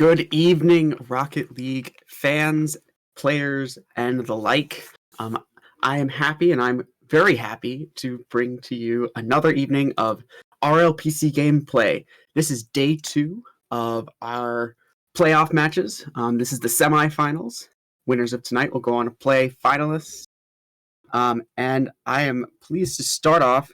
Good evening, Rocket League fans, players, and the like. I am happy, and I'm very happy to bring to you another evening of RLPC gameplay. This is day 2 of our playoff matches. This is the semifinals. Winners of tonight will go on to play finalists. And I am pleased to start off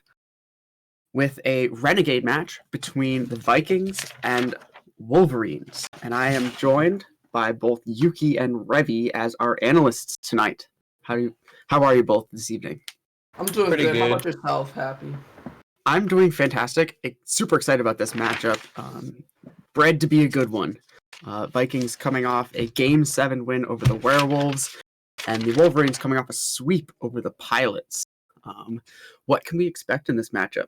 with a Renegade match between the Vikings and Wolverines. And I am joined by both Yuki and Revi as our analysts tonight. How are you both this evening? I'm doing Pretty good. good. How about yourself, Happy? I'm doing fantastic. Super excited about this matchup. Bred to be a good one. Vikings coming off a Game 7 win over the Werewolves, and the Wolverines coming off a sweep over the Pilots. What can we expect in this matchup?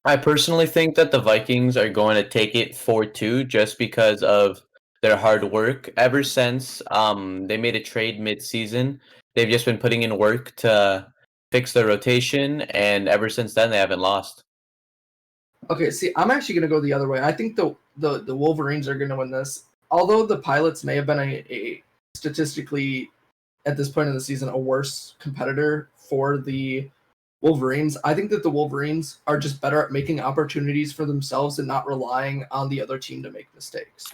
I personally think that the Vikings are going to take it 4-2 just because of their hard work. Ever since they made a trade mid-season, they've just been putting in work to fix their rotation, and ever since then, they haven't lost. Okay, see, I'm actually going to go the other way. I think the Wolverines are going to win this. Although the Pilots may have been a statistically, at this point in the season, a worse competitor for the Wolverines, I think that the Wolverines are just better at making opportunities for themselves and not relying on the other team to make mistakes.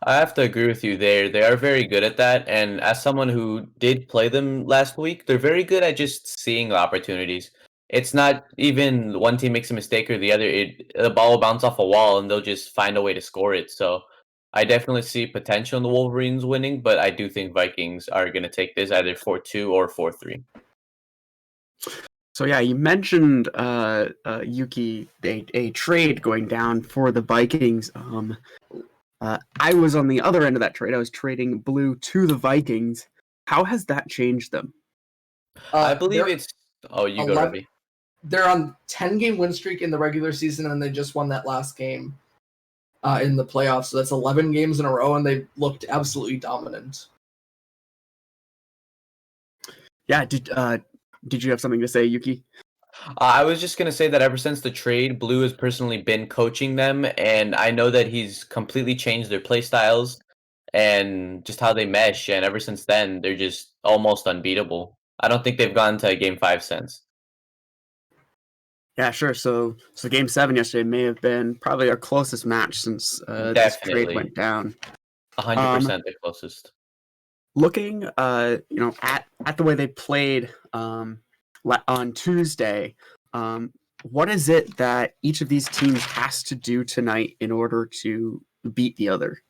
I have to agree with you there. They are very good at that, and as someone who did play them last week, they're very good at just seeing the opportunities. It's not even one team makes a mistake or the other. The ball will bounce off a wall, and they'll just find a way to score it. So I definitely see potential in the Wolverines winning, but I do think Vikings are going to take this either 4-2 or 4-3. So yeah, you mentioned Yuki, a trade going down for the Vikings. I was on the other end of that trade. I was trading blue to the Vikings. How has that changed them? I believe it's... Oh, you 11, go, Ravi. They're on 10-game win streak in the regular season, and they just won that last game in the playoffs. So that's 11 games in a row, and they looked absolutely dominant. Yeah, did you have something to say, Yuki? I was just going to say that ever since the trade, Blue has personally been coaching them, and I know that he's completely changed their play styles and just how they mesh, and ever since then, they're just almost unbeatable. I don't think they've gone to Game 5 since. Yeah, sure. So Game 7 yesterday may have been probably our closest match since this trade went down. 100% the closest. Looking, at the way they played on Tuesday, what is it that each of these teams has to do tonight in order to beat the other?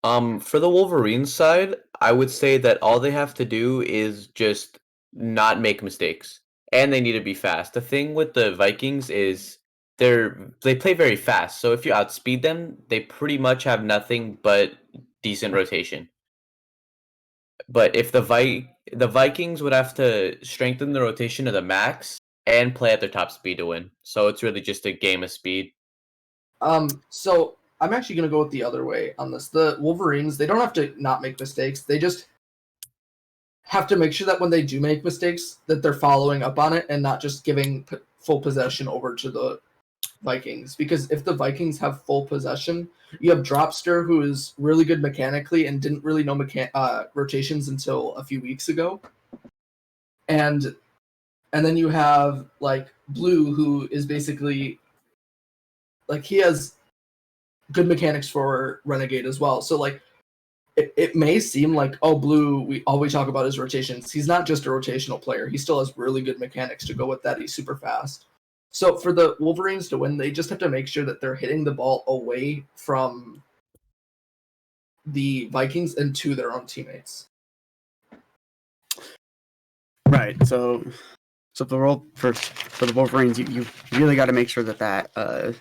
For the Wolverines side, I would say that all they have to do is just not make mistakes, and they need to be fast. The thing with the Vikings is they play very fast, so if you outspeed them, they pretty much have nothing but decent rotation. But if the Vikings would have to strengthen the rotation to the max and play at their top speed to win. So it's really just a game of speed. So I'm actually going to go with the other way on this. The Wolverines, they don't have to not make mistakes. They just have to make sure that when they do make mistakes, that they're following up on it and not just giving full possession over to the Vikings. Because if the Vikings have full possession, you have Dropster, who is really good mechanically and didn't really know rotations until a few weeks ago. And then you have like Blue, who is basically like he has good mechanics for Renegade as well. So like it may seem like, oh, Blue, all we talk about is rotations. He's not just a rotational player. He still has really good mechanics to go with that. He's super fast. So for the Wolverines to win, they just have to make sure that they're hitting the ball away from the Vikings and to their own teammates. Right. So for the Wolverines, you really got to make sure that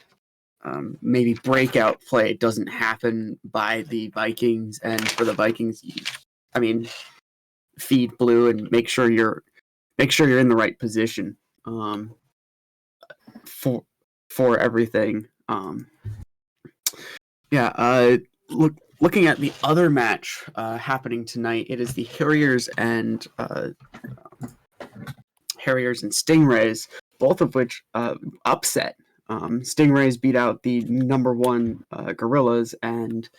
maybe breakout play doesn't happen by the Vikings, and for the Vikings, feed Blue and make sure you're in the right position for everything. Looking at the other match happening tonight, it is the Harriers and Stingrays, both of which upset Stingrays beat out the number 1 Gorillas, and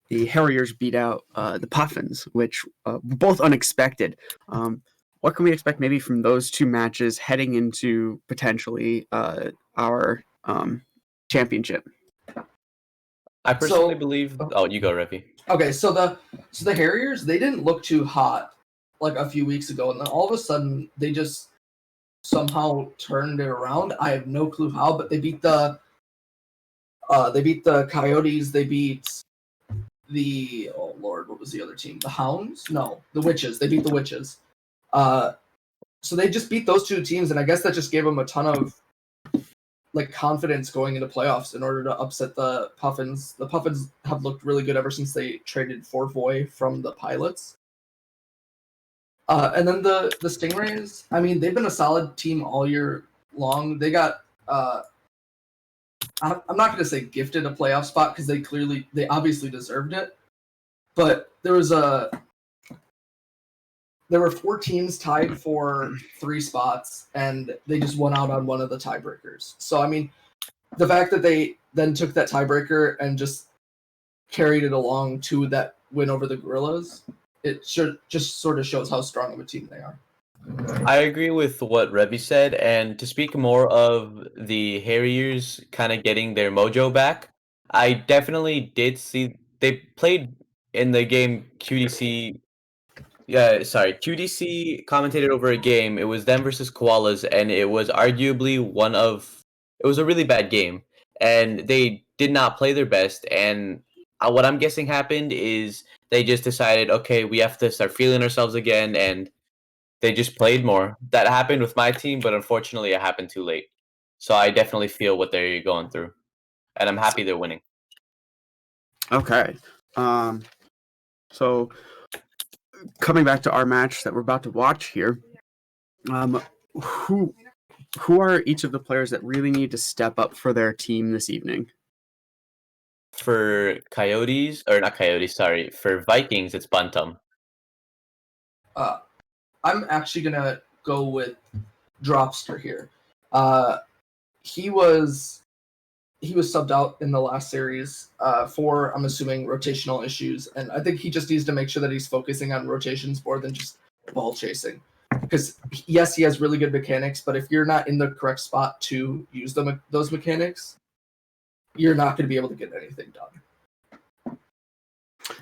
the Harriers beat out the Puffins, which were both unexpected. What can we expect maybe from those 2 matches heading into potentially our championship? I personally So- believe. Oh, you go, Revi. Okay, so the Harriers, they didn't look too hot like a few weeks ago, and then all of a sudden they just somehow turned it around. I have no clue how, but they beat the Coyotes. They beat the what was the other team? The Hounds? No, the Witches. They beat the Witches. So they just beat those 2 teams, and I guess that just gave them a ton of confidence going into playoffs in order to upset the Puffins. The Puffins have looked really good ever since they traded for Voy from the Pilots. And then the Stingrays, I mean, they've been a solid team all year long. They got I'm not going to say gifted a playoff spot because they obviously deserved it, but there were 4 teams tied for 3 spots, and they just won out on one of the tiebreakers. So, I mean, the fact that they then took that tiebreaker and just carried it along to that win over the Gorillas, it just sort of shows how strong of a team they are. I agree with what Revi said, and to speak more of the Harriers kind of getting their mojo back, I definitely did see they played in the game QDC. QDC commentated over a game. It was them versus Koalas, and it was arguably it was a really bad game, and they did not play their best. And what I'm guessing happened is they just decided, okay, we have to start feeling ourselves again, and they just played more. That happened with my team, but unfortunately it happened too late. So I definitely feel what they're going through, and I'm happy they're winning. Okay. So coming back to our match that we're about to watch here, who are each of the players that really need to step up for their team this evening? For Vikings, it's Buntum. I'm actually gonna go with Dropster here. He was subbed out in the last series for, I'm assuming, rotational issues, and I think he just needs to make sure that he's focusing on rotations more than just ball chasing. Because yes, he has really good mechanics, but if you're not in the correct spot to use those mechanics, you're not going to be able to get anything done.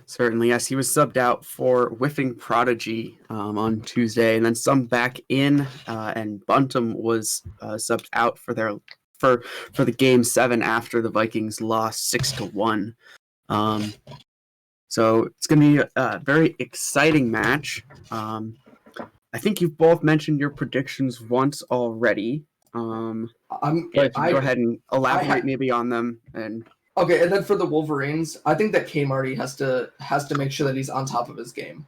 Certainly, yes. He was subbed out for Whiffing Prodigy on Tuesday, and then some back in, and Buntum was subbed out for the game 7 after the Vikings lost 6-1. So it's going to be a very exciting match. I think you've both mentioned your predictions once already. Go ahead and elaborate maybe on them. And okay, and then for the Wolverines, I think that K Marty has to make sure that he's on top of his game.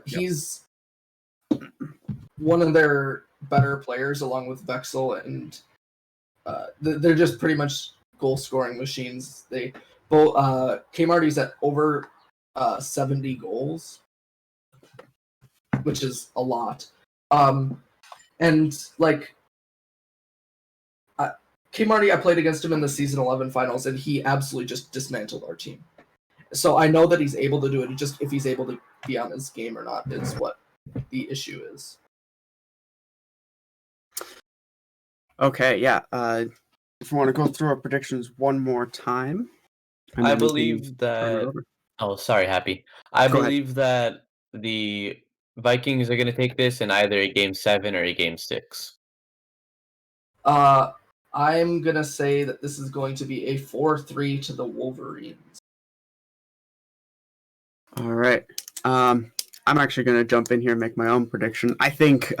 He's one of their better players, along with Vexel, and they're just pretty much goal scoring machines. They both K Marty's at over 70 goals, which is a lot. And like K Marty, I played against him in the season 11 finals, and he absolutely just dismantled our team. So I know that he's able to do it. Just if he's able to be on his game or not is what the issue is. okay, yeah. If you want to go through our predictions one more time, I believe that. Oh, sorry, Happy. I believe that the Vikings are going to take this in either a game 7 or a game 6. I'm gonna say that this is going to be a 4-3 to the Wolverines. All right. I'm actually going to jump in here and make my own prediction. I think,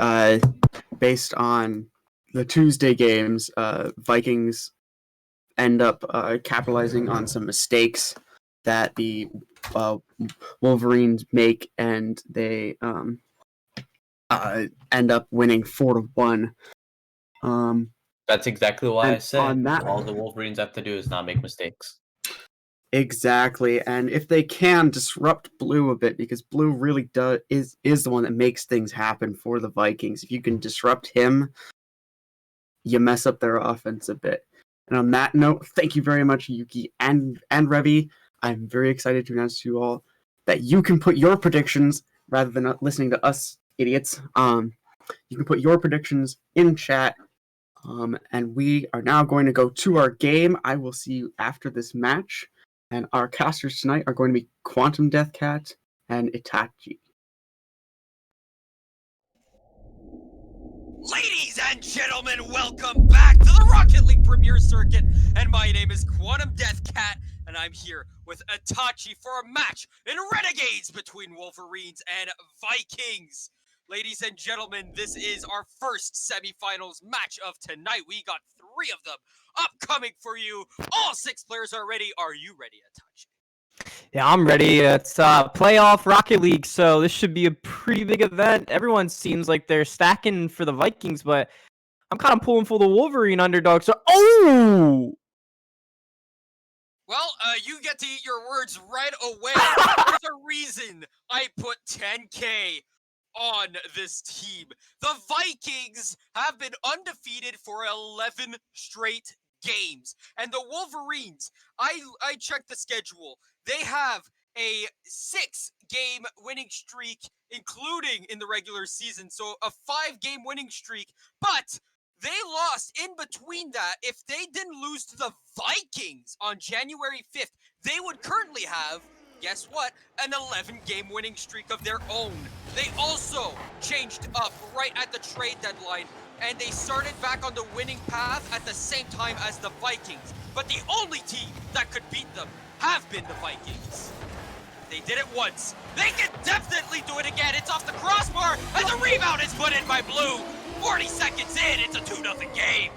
based on the Tuesday games, Vikings end up capitalizing on some mistakes that the Wolverines make, and they end up winning 4-1. That's exactly why I said on that, all the Wolverines have to do is not make mistakes. Exactly, and if they can disrupt Blue a bit, because Blue really is the one that makes things happen for the Vikings. If you can disrupt him, you mess up their offense a bit. And on that note, thank you very much, Yuki and Revy. I'm very excited to announce to you all that you can put your predictions rather than listening to us idiots. You can put your predictions in chat. And we are now going to go to our game. I will see you after this match. And our casters tonight are going to be Quantum Deathcat and Itachi. Ladies and gentlemen, welcome back to the Rocket League Premier Circuit, and my name is Quantum Deathcat, and I'm here with Itachi for a match in Renegades between Wolverines and Vikings. Ladies and gentlemen, this is our first semifinals match of tonight. We got 3 of them upcoming for you. All 6 players are ready. Are you ready, Itachi? Yeah, I'm ready. It's playoff Rocket League, so this should be a pretty big event. Everyone seems like they're stacking for the Vikings, but I'm kind of pulling for the Wolverine underdog. So, Well, you get to eat your words right away. There's a reason I put 10K on this team. The Vikings have been undefeated for 11 straight games. And the Wolverines, I checked the schedule. They have a 6-game winning streak, including in the regular season. So a 5-game winning streak. But they lost in between that. If they didn't lose to the Vikings on January 5th, they would currently have, guess what, an 11-game winning streak of their own. They also changed up right at the trade deadline, and they started back on the winning path at the same time as the Vikings. But the only team that could beat them have been the Vikings. They did it once. They can definitely do it again. It's off the crossbar, and the rebound is put in by Blue. 40 seconds in, it's a 2-0 game.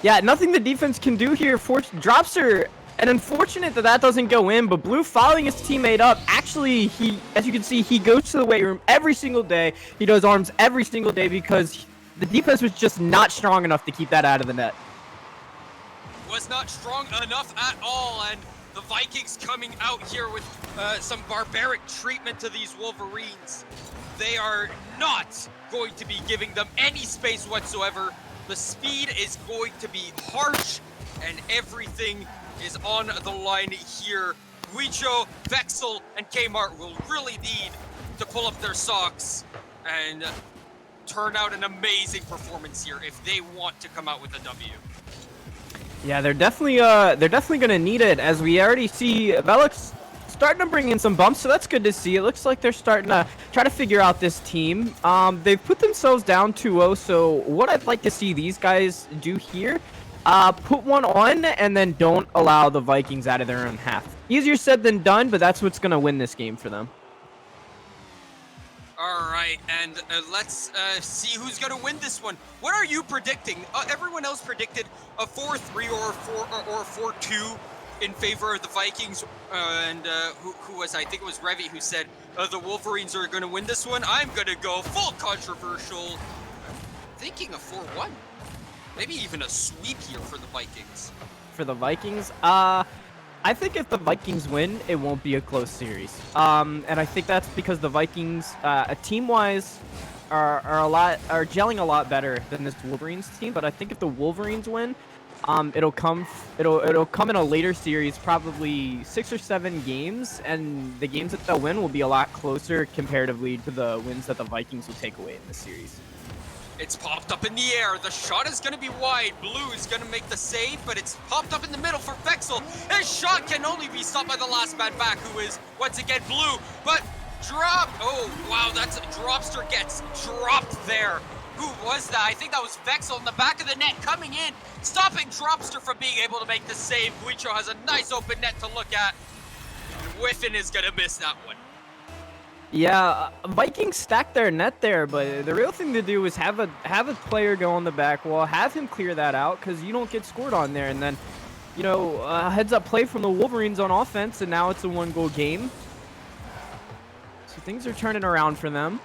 yeah, nothing the defense can do here. Dropster, and unfortunate that doesn't go in, but Blue following his teammate up. Actually, as you can see, he goes to the weight room every single day. He does arms every single day because the defense was just not strong enough to keep that out of the net. Was not strong enough at all, and the Vikings coming out here with some barbaric treatment to these Wolverines. They are not going to be giving them any space whatsoever. The speed is going to be harsh, and everything is on the line here. Guicho, Vexel, and Kmart will really need to pull up their socks and turn out an amazing performance here if they want to come out with a W. Yeah, they're definitely gonna need it, as we already see Velox starting to bring in some bumps, so that's good to see. It looks like they're starting to try to figure out this team. They've put themselves down 2-0, so what I'd like to see these guys do here, put one on and then don't allow the Vikings out of their own half. Easier said than done, but that's what's gonna win this game for them. All right, and let's see who's going to win this one. What are you predicting? Everyone else predicted a 4-3 or 4-2 in favor of the Vikings. And who was, I think it was Revy who said the Wolverines are going to win this one. I'm going to go full controversial, thinking a 4-1. Maybe even a sweep here for the Vikings. For the Vikings, I think if the Vikings win, it won't be a close series. And I think that's because the Vikings, team-wise, are gelling a lot better than this Wolverines team. But I think if the Wolverines win, it'll come in a later series, probably 6 or 7 games, and the games that they'll win will be a lot closer comparatively to the wins that the Vikings will take away in this series. It's popped up in the air. The shot is going to be wide. Blue is going to make the save, but it's popped up in the middle for Vexel. His shot can only be stopped by the last man back, who is, once again, Blue. But drop. Oh, wow, that's Dropster gets dropped there. Who was that? I think that was Vexel in the back of the net coming in, stopping Dropster from being able to make the save. Guicho has a nice open net to look at. And Whiffin is going to miss that one. Yeah, Vikings stacked their net there, but the real thing to do is have a player go on the back wall, have him clear that out, because you don't get scored on there, and then, you know, heads up play from the Wolverines on offense, and now it's a 1-goal game. So things are turning around for them.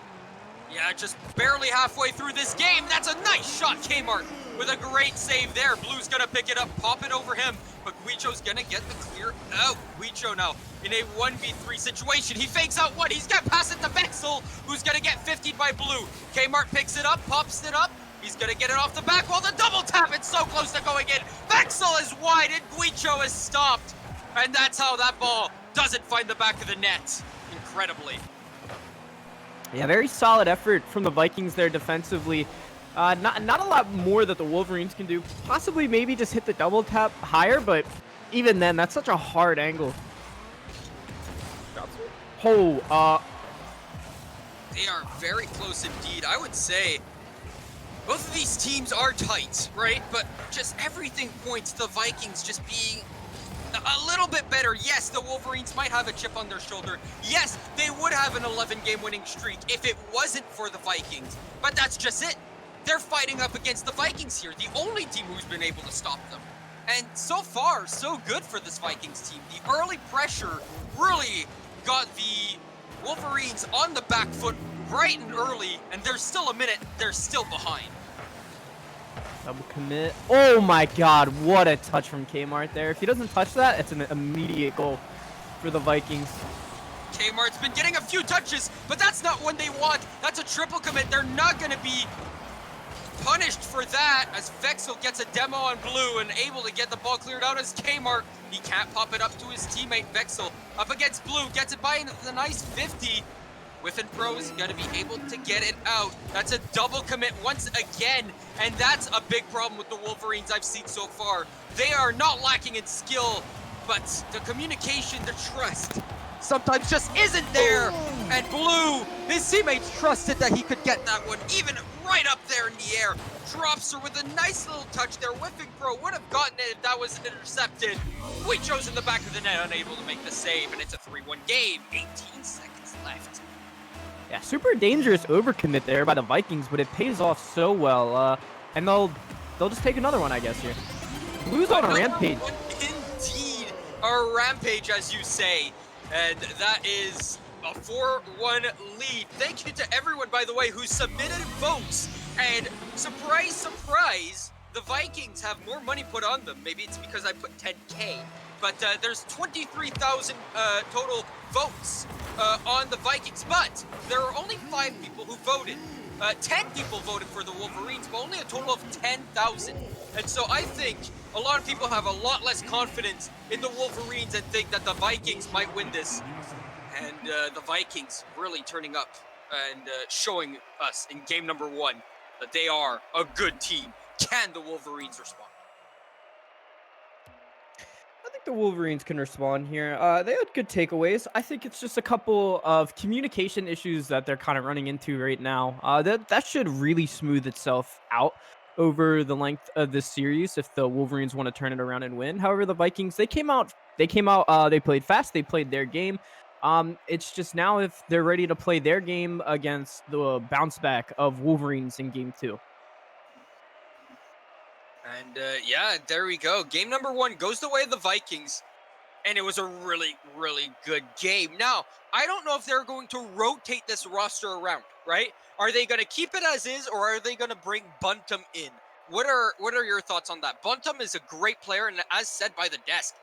Yeah, just barely halfway through this game. That's a nice shot, Kmart, with a great save there. Blue's gonna pick it up, pop it over him, but Guicho's gonna get the clear out. Guicho now in a 1v3 situation. He fakes out one. He's gonna pass it to Vexel, who's gonna get 50'd by Blue. Kmart picks it up, pops it up. He's gonna get it off the back while the double tap, it's so close to going in. Vexel is wide and Guicho is stopped. And that's how that ball doesn't find the back of the net. Incredibly. Yeah, very solid effort from the Vikings there defensively. Not a lot more that the Wolverines can do. Possibly maybe just hit the double tap higher, but even then, that's such a hard angle. Oh, They are very close indeed. I would say both of these teams are tight, right? But just everything points to the Vikings just being a little bit better. Yes, the Wolverines might have a chip on their shoulder. Yes, they would have an 11-game winning streak if it wasn't for the Vikings. But that's just it. They're fighting up against the Vikings here, the only team who's been able to stop them. And so far, so good for this Vikings team. The early pressure really got the Wolverines on the back foot bright and early, and there's still a minute, they're still behind. double commit. Oh my god, what a touch from Kmart there. If he doesn't touch that, it's an immediate goal for the Vikings. Kmart's been getting a few touches, but that's not what they want. That's a triple commit. They're not going to be punished for that, as Vexel gets a demo on blue and able to get the ball cleared out as Kmart. He can't pop it up to his teammate Vexel. Up against blue, gets it by the nice 50. Whiffin Pro is going to be able to get it out. That's a double commit once again, and that's a big problem with the Wolverines I've seen so far. They are not lacking in skill, but the communication, the trust, sometimes just isn't there. And Blue, his teammates trusted that he could get that one, even right up there in the air. Drops her with a nice little touch there. Whiffing Pro would have gotten it if that wasn't intercepted. Guicho's in the back of the net, unable to make the save, and it's a 3-1 game. 18 seconds left. Yeah, super dangerous overcommit there by the Vikings, but it pays off so well. And they'll just take another one, I guess, here. Blue's on a rampage. Indeed, a rampage, as you say. And that is a 4-1 lead. Thank you to everyone, by the way, who submitted votes. And surprise, surprise, the Vikings have more money put on them. Maybe it's because I put 10K. But there's 23,000 total votes on the Vikings. But there are only 5 people who voted. 10 people voted for the Wolverines, but only a total of 10,000. And so I think a lot of people have a lot less confidence in the Wolverines and think that the Vikings might win this. And the Vikings really turning up and showing us in game number 1 that they are a good team. Can the Wolverines respond? I think the Wolverines can respond here. They had good takeaways. I think it's just a couple of communication issues that they're kind of running into right now. That should really smooth itself out over the length of this series if the Wolverines want to turn it around and win. However, the Vikings, they played fast, they played their game. It's just now if they're ready to play their game against the bounce back of Wolverines in game 2. And yeah, there we go. Game number 1 goes the way of the Vikings. And it was a really, really good game. Now, I don't know if they're going to rotate this roster around, right? Are they going to keep it as is, or are they going to bring Buntum in? What are your thoughts on that? Buntum is a great player, and as said by the desk,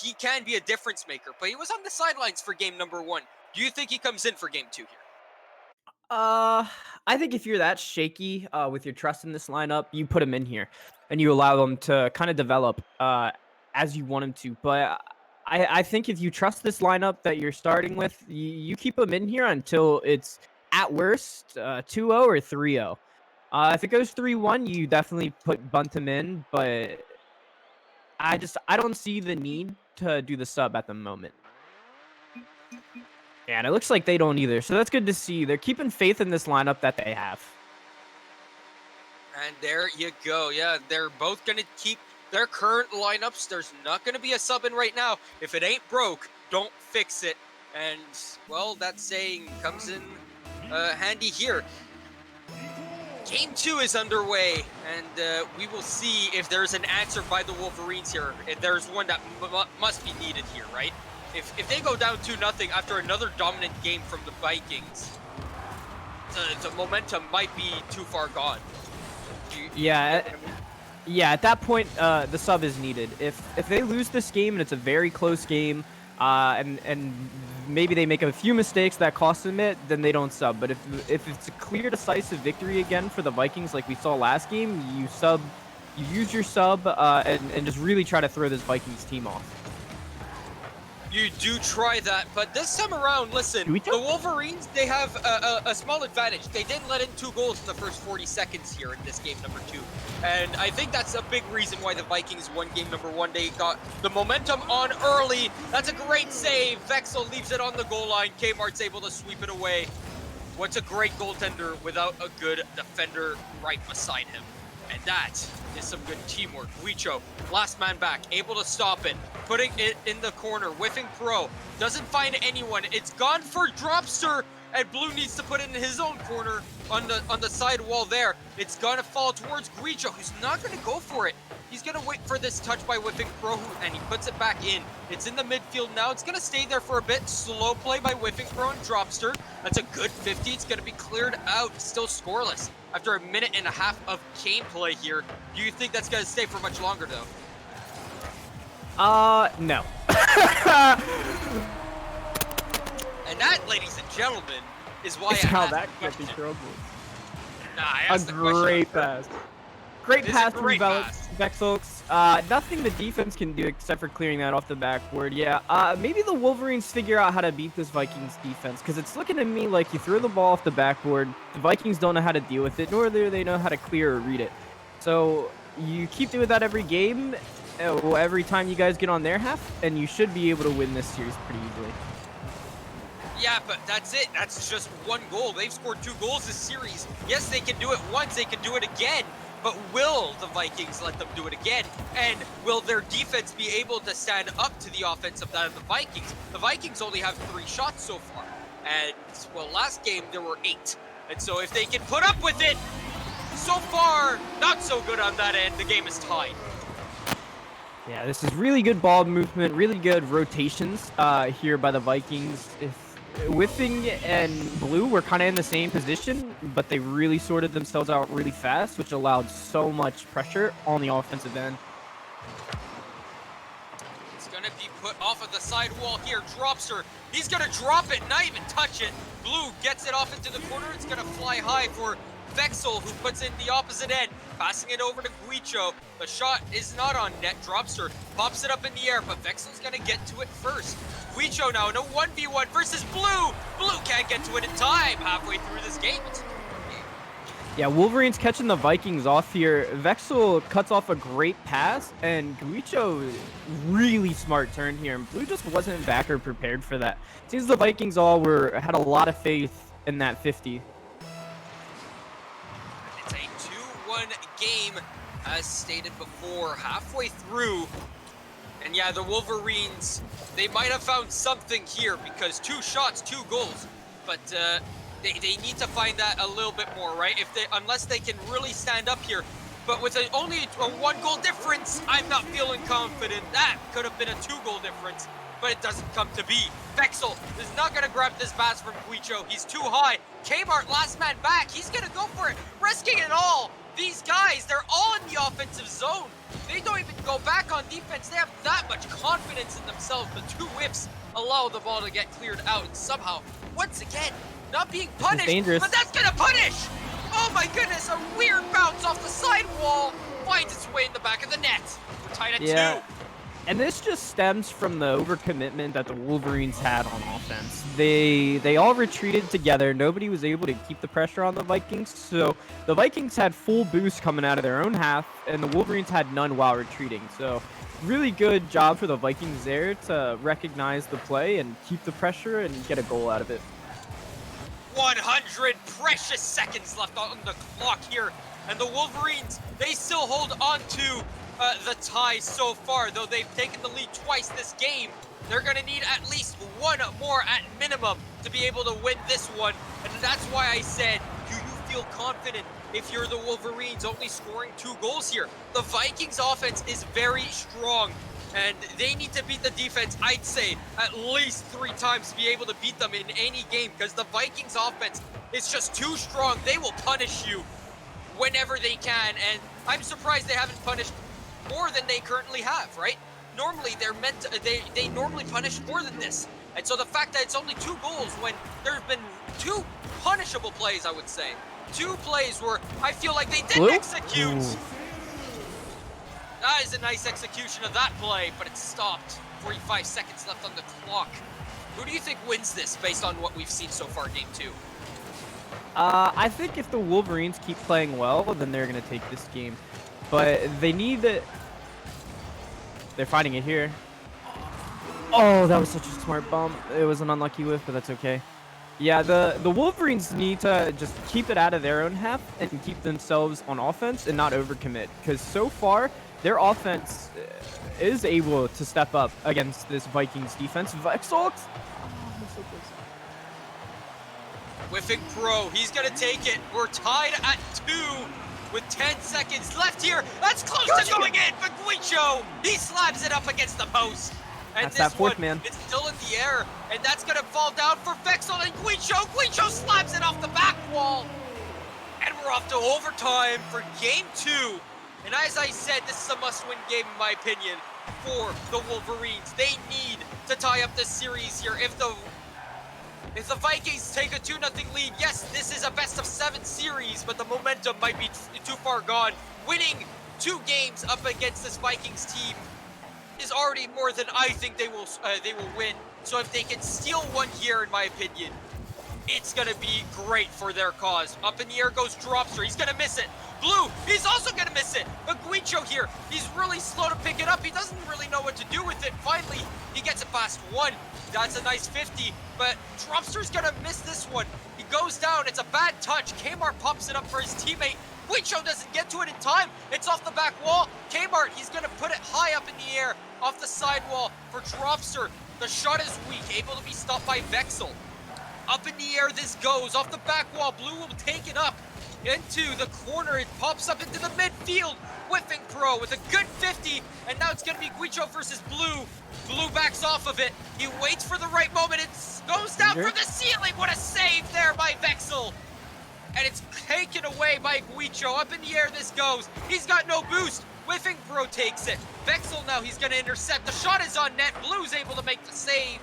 he can be a difference maker, but he was on the sidelines for game number 1. Do you think he comes in for game 2 here? I think if you're that shaky with your trust in this lineup, you put him in here and you allow them to kind of develop as you want him to. But I think if you trust this lineup that you're starting with, you keep him in here until it's at worst 2-0 or 3-0. If it goes 3-1, you definitely put Buntum in, but I don't see the need to do the sub at the moment. Yeah, and it looks like they don't either, so that's good to see. They're keeping faith in this lineup that they have. And there you go. Yeah, they're both going to keep their current lineups. There's not going to be a sub in right now. If it ain't broke, don't fix it. And, well, that saying comes in handy here. Game 2 is underway, and we will see if there's an answer by the Wolverines here. If there's one that must be needed here, right? If they go down 2-0 after another dominant game from the Vikings, the momentum might be too far gone. Yeah, at that point, the sub is needed. If they lose this game and it's a very close game, and maybe they make a few mistakes that cost them it, then they don't sub. But if it's a clear, decisive victory again for the Vikings, like we saw last game, you use your sub, and just really try to throw this Vikings team off. You do try that, but this time around, listen, the Wolverines, they have a small advantage. They didn't let in 2 goals in the first 40 seconds here in this game number 2. And I think that's a big reason why the Vikings won game number 1. They got the momentum on early. That's a great save. Vexel leaves it on the goal line. Kmart's able to sweep it away. What's a great goaltender without a good defender right beside him? And that is some good teamwork. Guicho, last man back, able to stop it, putting it in the corner, whiffing pro, doesn't find anyone. It's gone for Dropster, and Blue needs to put it in his own corner on the side wall there. It's gonna fall towards Guicho, who's not gonna go for it. He's gonna wait for this touch by whiffing pro, and he puts it back in. It's in the midfield now. It's gonna stay there for a bit. Slow play by whiffing pro and Dropster. That's a good 50. It's gonna be cleared out. Still scoreless after a minute and a half of gameplay here. Do you think that's gonna stay for much longer though? No. And that, ladies and gentlemen, is why It's I how asked that the could be question. trouble. Nah, I A asked the question. great pass. Great It is a pass from great pass. Vexel. Nothing the defense can do except for clearing that off the backboard. Yeah, maybe the Wolverines figure out how to beat this Vikings defense, because it's looking to me like you throw the ball off the backboard, the Vikings don't know how to deal with it, nor do they know how to clear or read it. So you keep doing that every game, every time you guys get on their half, and you should be able to win this series pretty easily. Yeah, but that's it. That's just 1 goal. They've scored 2 goals this series. Yes, they can do it once. They can do it again. But will the Vikings let them do it again? And will their defense be able to stand up to the offense of that of the Vikings? The Vikings only have 3 shots so far. And, well, last game there were 8. And so if they can put up with it, so far, not so good on that end. The game is tied. Yeah, this is really good ball movement, really good rotations here by the Vikings. Whiffing and Blue were kind of in the same position, but they really sorted themselves out really fast, which allowed so much pressure on the offensive end. It's going to be put off of the side wall here. Dropster, he's going to drop it, not even touch it. Blue gets it off into the corner. It's going to fly high for Vexel, who puts it in the opposite end, passing it over to Guicho. The shot is not on net. Dropster pops it up in the air, but Vexel's going to get to it first. Guicho now in a 1v1 versus Blue. Blue can't get to it in time halfway through this game. Yeah, Wolverines catching the Vikings off here. Vexel cuts off a great pass, and Guicho really smart turn here, and Blue just wasn't back or prepared for that. Seems the Vikings all had a lot of faith in that 50. It's a 2-1 game, as stated before, halfway through. And yeah, the Wolverines, they might have found something here because 2 shots, 2 goals. But they need to find that a little bit more, right? Unless they can really stand up here. But with only a 1-goal difference, I'm not feeling confident. That could have been a 2-goal difference, but it doesn't come to be. Vexel is not going to grab this pass from Guicho. He's too high. Kmart, last man back. He's going to go for it, risking it all. These guys, they're all in the offensive zone. They don't even go back on defense. They have that much confidence in themselves. The 2 whiffs allow the ball to get cleared out. And somehow, once again, not being punished, but that's going to punish. Oh my goodness, a weird bounce off the side wall finds its way in the back of the net. We're tied at 2. And this just stems from the overcommitment that the Wolverines had on offense. They all retreated together. Nobody was able to keep the pressure on the Vikings. So the Vikings had full boost coming out of their own half, and the Wolverines had none while retreating. So really good job for the Vikings there to recognize the play and keep the pressure and get a goal out of it. 100 precious seconds left on the clock here. And the Wolverines, they still hold on to the tie so far, though they've taken the lead twice this game. They're going to need at least 1 more at minimum to be able to win this one. And that's why I said, do you feel confident if you're the Wolverines only scoring 2 goals here? The Vikings offense is very strong, and they need to beat the defense, I'd say, at least 3 times to be able to beat them in any game, because the Vikings offense is just too strong. They will punish you whenever they can, and I'm surprised they haven't punished more than they currently have, right? Normally they're meant to, they normally punish more than this. And so the fact that it's only 2 goals when there's been 2 punishable plays, I would say. 2 plays where I feel like they didn't execute. Ooh. That is a nice execution of that play, but it's stopped. 45 seconds left on the clock. Who do you think wins this based on what we've seen so far, game 2? I think if the Wolverines keep playing well, then they're going to take this game. But they need to... They're fighting it here. Oh, that was such a smart bump. It was an unlucky whiff, but that's okay. Yeah, the Wolverines need to just keep it out of their own half and keep themselves on offense and not overcommit. Because so far, their offense is able to step up against this Vikings defense. Vexel. Whiffing Pro, he's gonna take it. We're tied at 2 with 10 seconds left here. That's close to going in, but Guicho, he slabs it up against the post. And That's this that fourth one, man. it's still in the air, and that's gonna fall down for Vexel and Guicho. Guicho slabs it off the back wall. And we're off to overtime for game 2. And as I said, this is a must-win game in my opinion for the Wolverines. They need to tie up this series here. If the Vikings take a 2-0 lead, yes, this is a best-of-7 series, but the momentum might be too far gone. Winning 2 games up against this Vikings team is already more than I think they will win. So if they can steal one here, in my opinion, it's gonna be great for their cause. Up in the air goes Dropster. He's gonna miss it. Blue, he's also gonna miss it. But Guicho here, he's really slow to pick it up. He doesn't really know what to do with it. Finally, he gets it past 1. That's a nice 50, but Dropster's gonna miss this one. He goes down. It's a bad touch. Kmart pops it up for his teammate. Guicho doesn't get to it in time. It's off the back wall. Kmart, he's gonna put it high up in the air off the sidewall for Dropster. The shot is weak, able to be stopped by Vexel. Up in the air this goes, off the back wall. Blue will take it up into the corner. It pops up into the midfield. Whiffing Pro with a good 50, and now it's gonna be Guicho versus Blue. Blue backs off of it. He waits for the right moment. It goes down from the ceiling. What a save there by Vexel. And it's taken away by Guicho. Up in the air this goes. He's got no boost. Whiffing Pro takes it. Vexel now, he's gonna intercept. The shot is on net. Blue's able to make the save.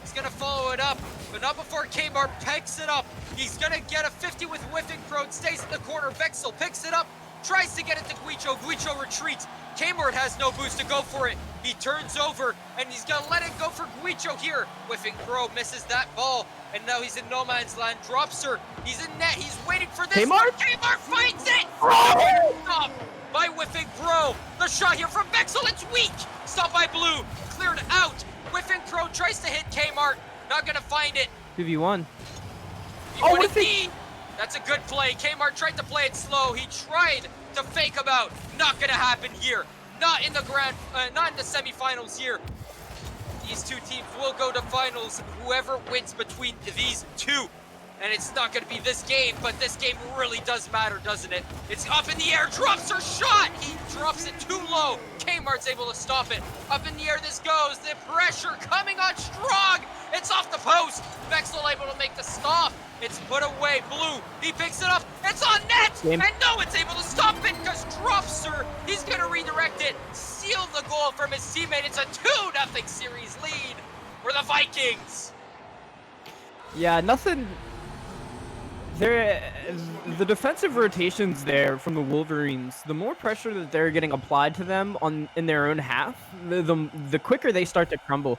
He's gonna follow it up, but not before Kmart picks it up. He's gonna get a 50 with Whiffing Pro. It stays in the corner. Vexel picks it up, tries to get it to Guicho. Guicho retreats. Kmart has no boost to go for it. He turns over, and he's gonna let it go for Guicho here. Whiffing Pro misses that ball, and now he's in no man's land. Drops her. He's in net. He's waiting for this. Kmart? Kmart finds it! Stop by Whiffing Pro. The shot here from Vexel. It's weak. Stopped by Blue. Cleared out. Whiffing Pro tries to hit Kmart. Not gonna find it. 2v1. Oh, Whiffing! That's a good play. Kmart tried to play it slow. He tried to fake him out. Not gonna happen here. Not in the not in the semifinals here. These 2 teams will go to finals. Whoever wins between these 2. And it's not going to be this game, but this game really does matter, doesn't it? It's up in the air, drops her shot! He drops it too low. Kmart's able to stop it. Up in the air this goes. The pressure coming on strong. It's off the post. Vexel able to make the stop. It's put away. Blue, he picks it up. It's on net! And no one's able to stop it because drops her. He's going to redirect it. Seal the goal from his teammate. It's a 2-0 series lead for the Vikings. Yeah, nothing... The defensive rotations there from the Wolverines, the more pressure that they're getting applied to them in their own half, the quicker they start to crumble.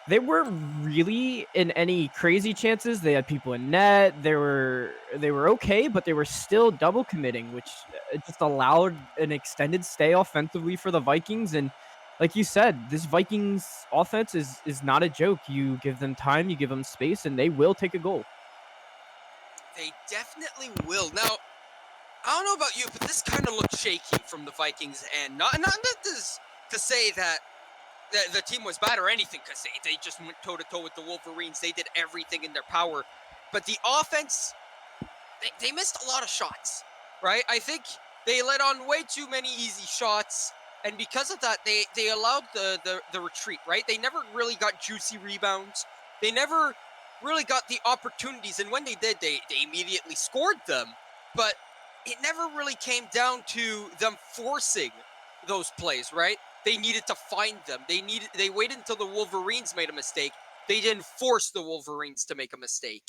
They weren't really in any crazy chances. They had people in net. They were okay, but they were still double committing, which just allowed an extended stay offensively for the Vikings. And like you said, this Vikings offense is not a joke. You give them time, you give them space, and they will take a goal. They definitely will. Now, I don't know about you, but this kind of looked shaky from the Vikings, and not to say that the team was bad or anything, because they just went toe-to-toe with the Wolverines. They did everything in their power. But the offense, they missed a lot of shots, right? I think they let on way too many easy shots, and because of that, they allowed the retreat, right? They never really got juicy rebounds. They never really got the opportunities, and when they did, they immediately scored them, but it never really came down to them forcing those plays, right? They needed to find them. They waited until the Wolverines made a mistake, They didn't force the Wolverines to make a mistake.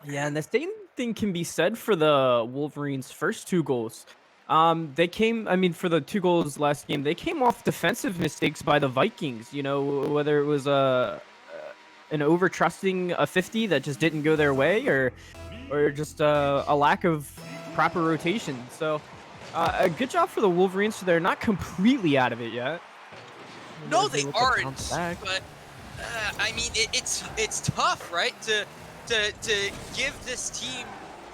Yeah, and the same thing can be said for the Wolverines' first 2 goals. They came, I mean, for the 2 goals last game, they came off defensive mistakes by the Vikings. You know, whether it was an over trusting a 50 that just didn't go their way, or just a lack of proper rotation. So, a good job for the Wolverines. So they're not completely out of it yet. No, They they look to aren't. bounce back. But I mean, it's tough, right? To give this team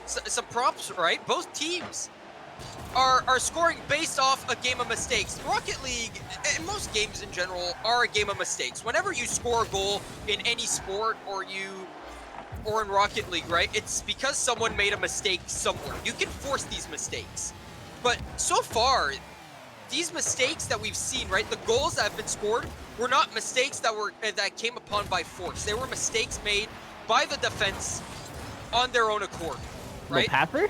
some props, right? Both teams are scoring based off a game of mistakes. Rocket League, and most games in general, are a game of mistakes. Whenever you score a goal in any sport or in Rocket League, right? It's because someone made a mistake somewhere. You can force these mistakes. But so far, these mistakes that we've seen, right? The goals that have been scored were not mistakes that came upon by force. They were mistakes made by the defense on their own accord, right? Pepper?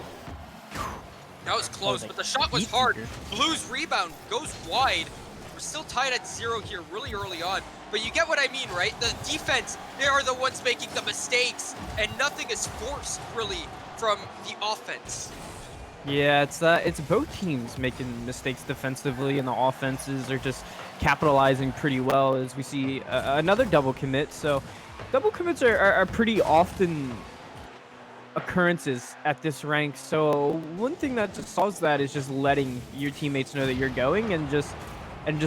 That was close, but the shot was hard. Blues rebound goes wide. We're still tied at 0 here really early on. But you get what I mean, right? The defense, they are the ones making the mistakes, and nothing is forced, really, from the offense. Yeah, it's both teams making mistakes defensively, and the offenses are just capitalizing pretty well as we see another double commit. So double commits are pretty often occurrences at this rank. So one thing that just solves that is just letting your teammates know that you're going and just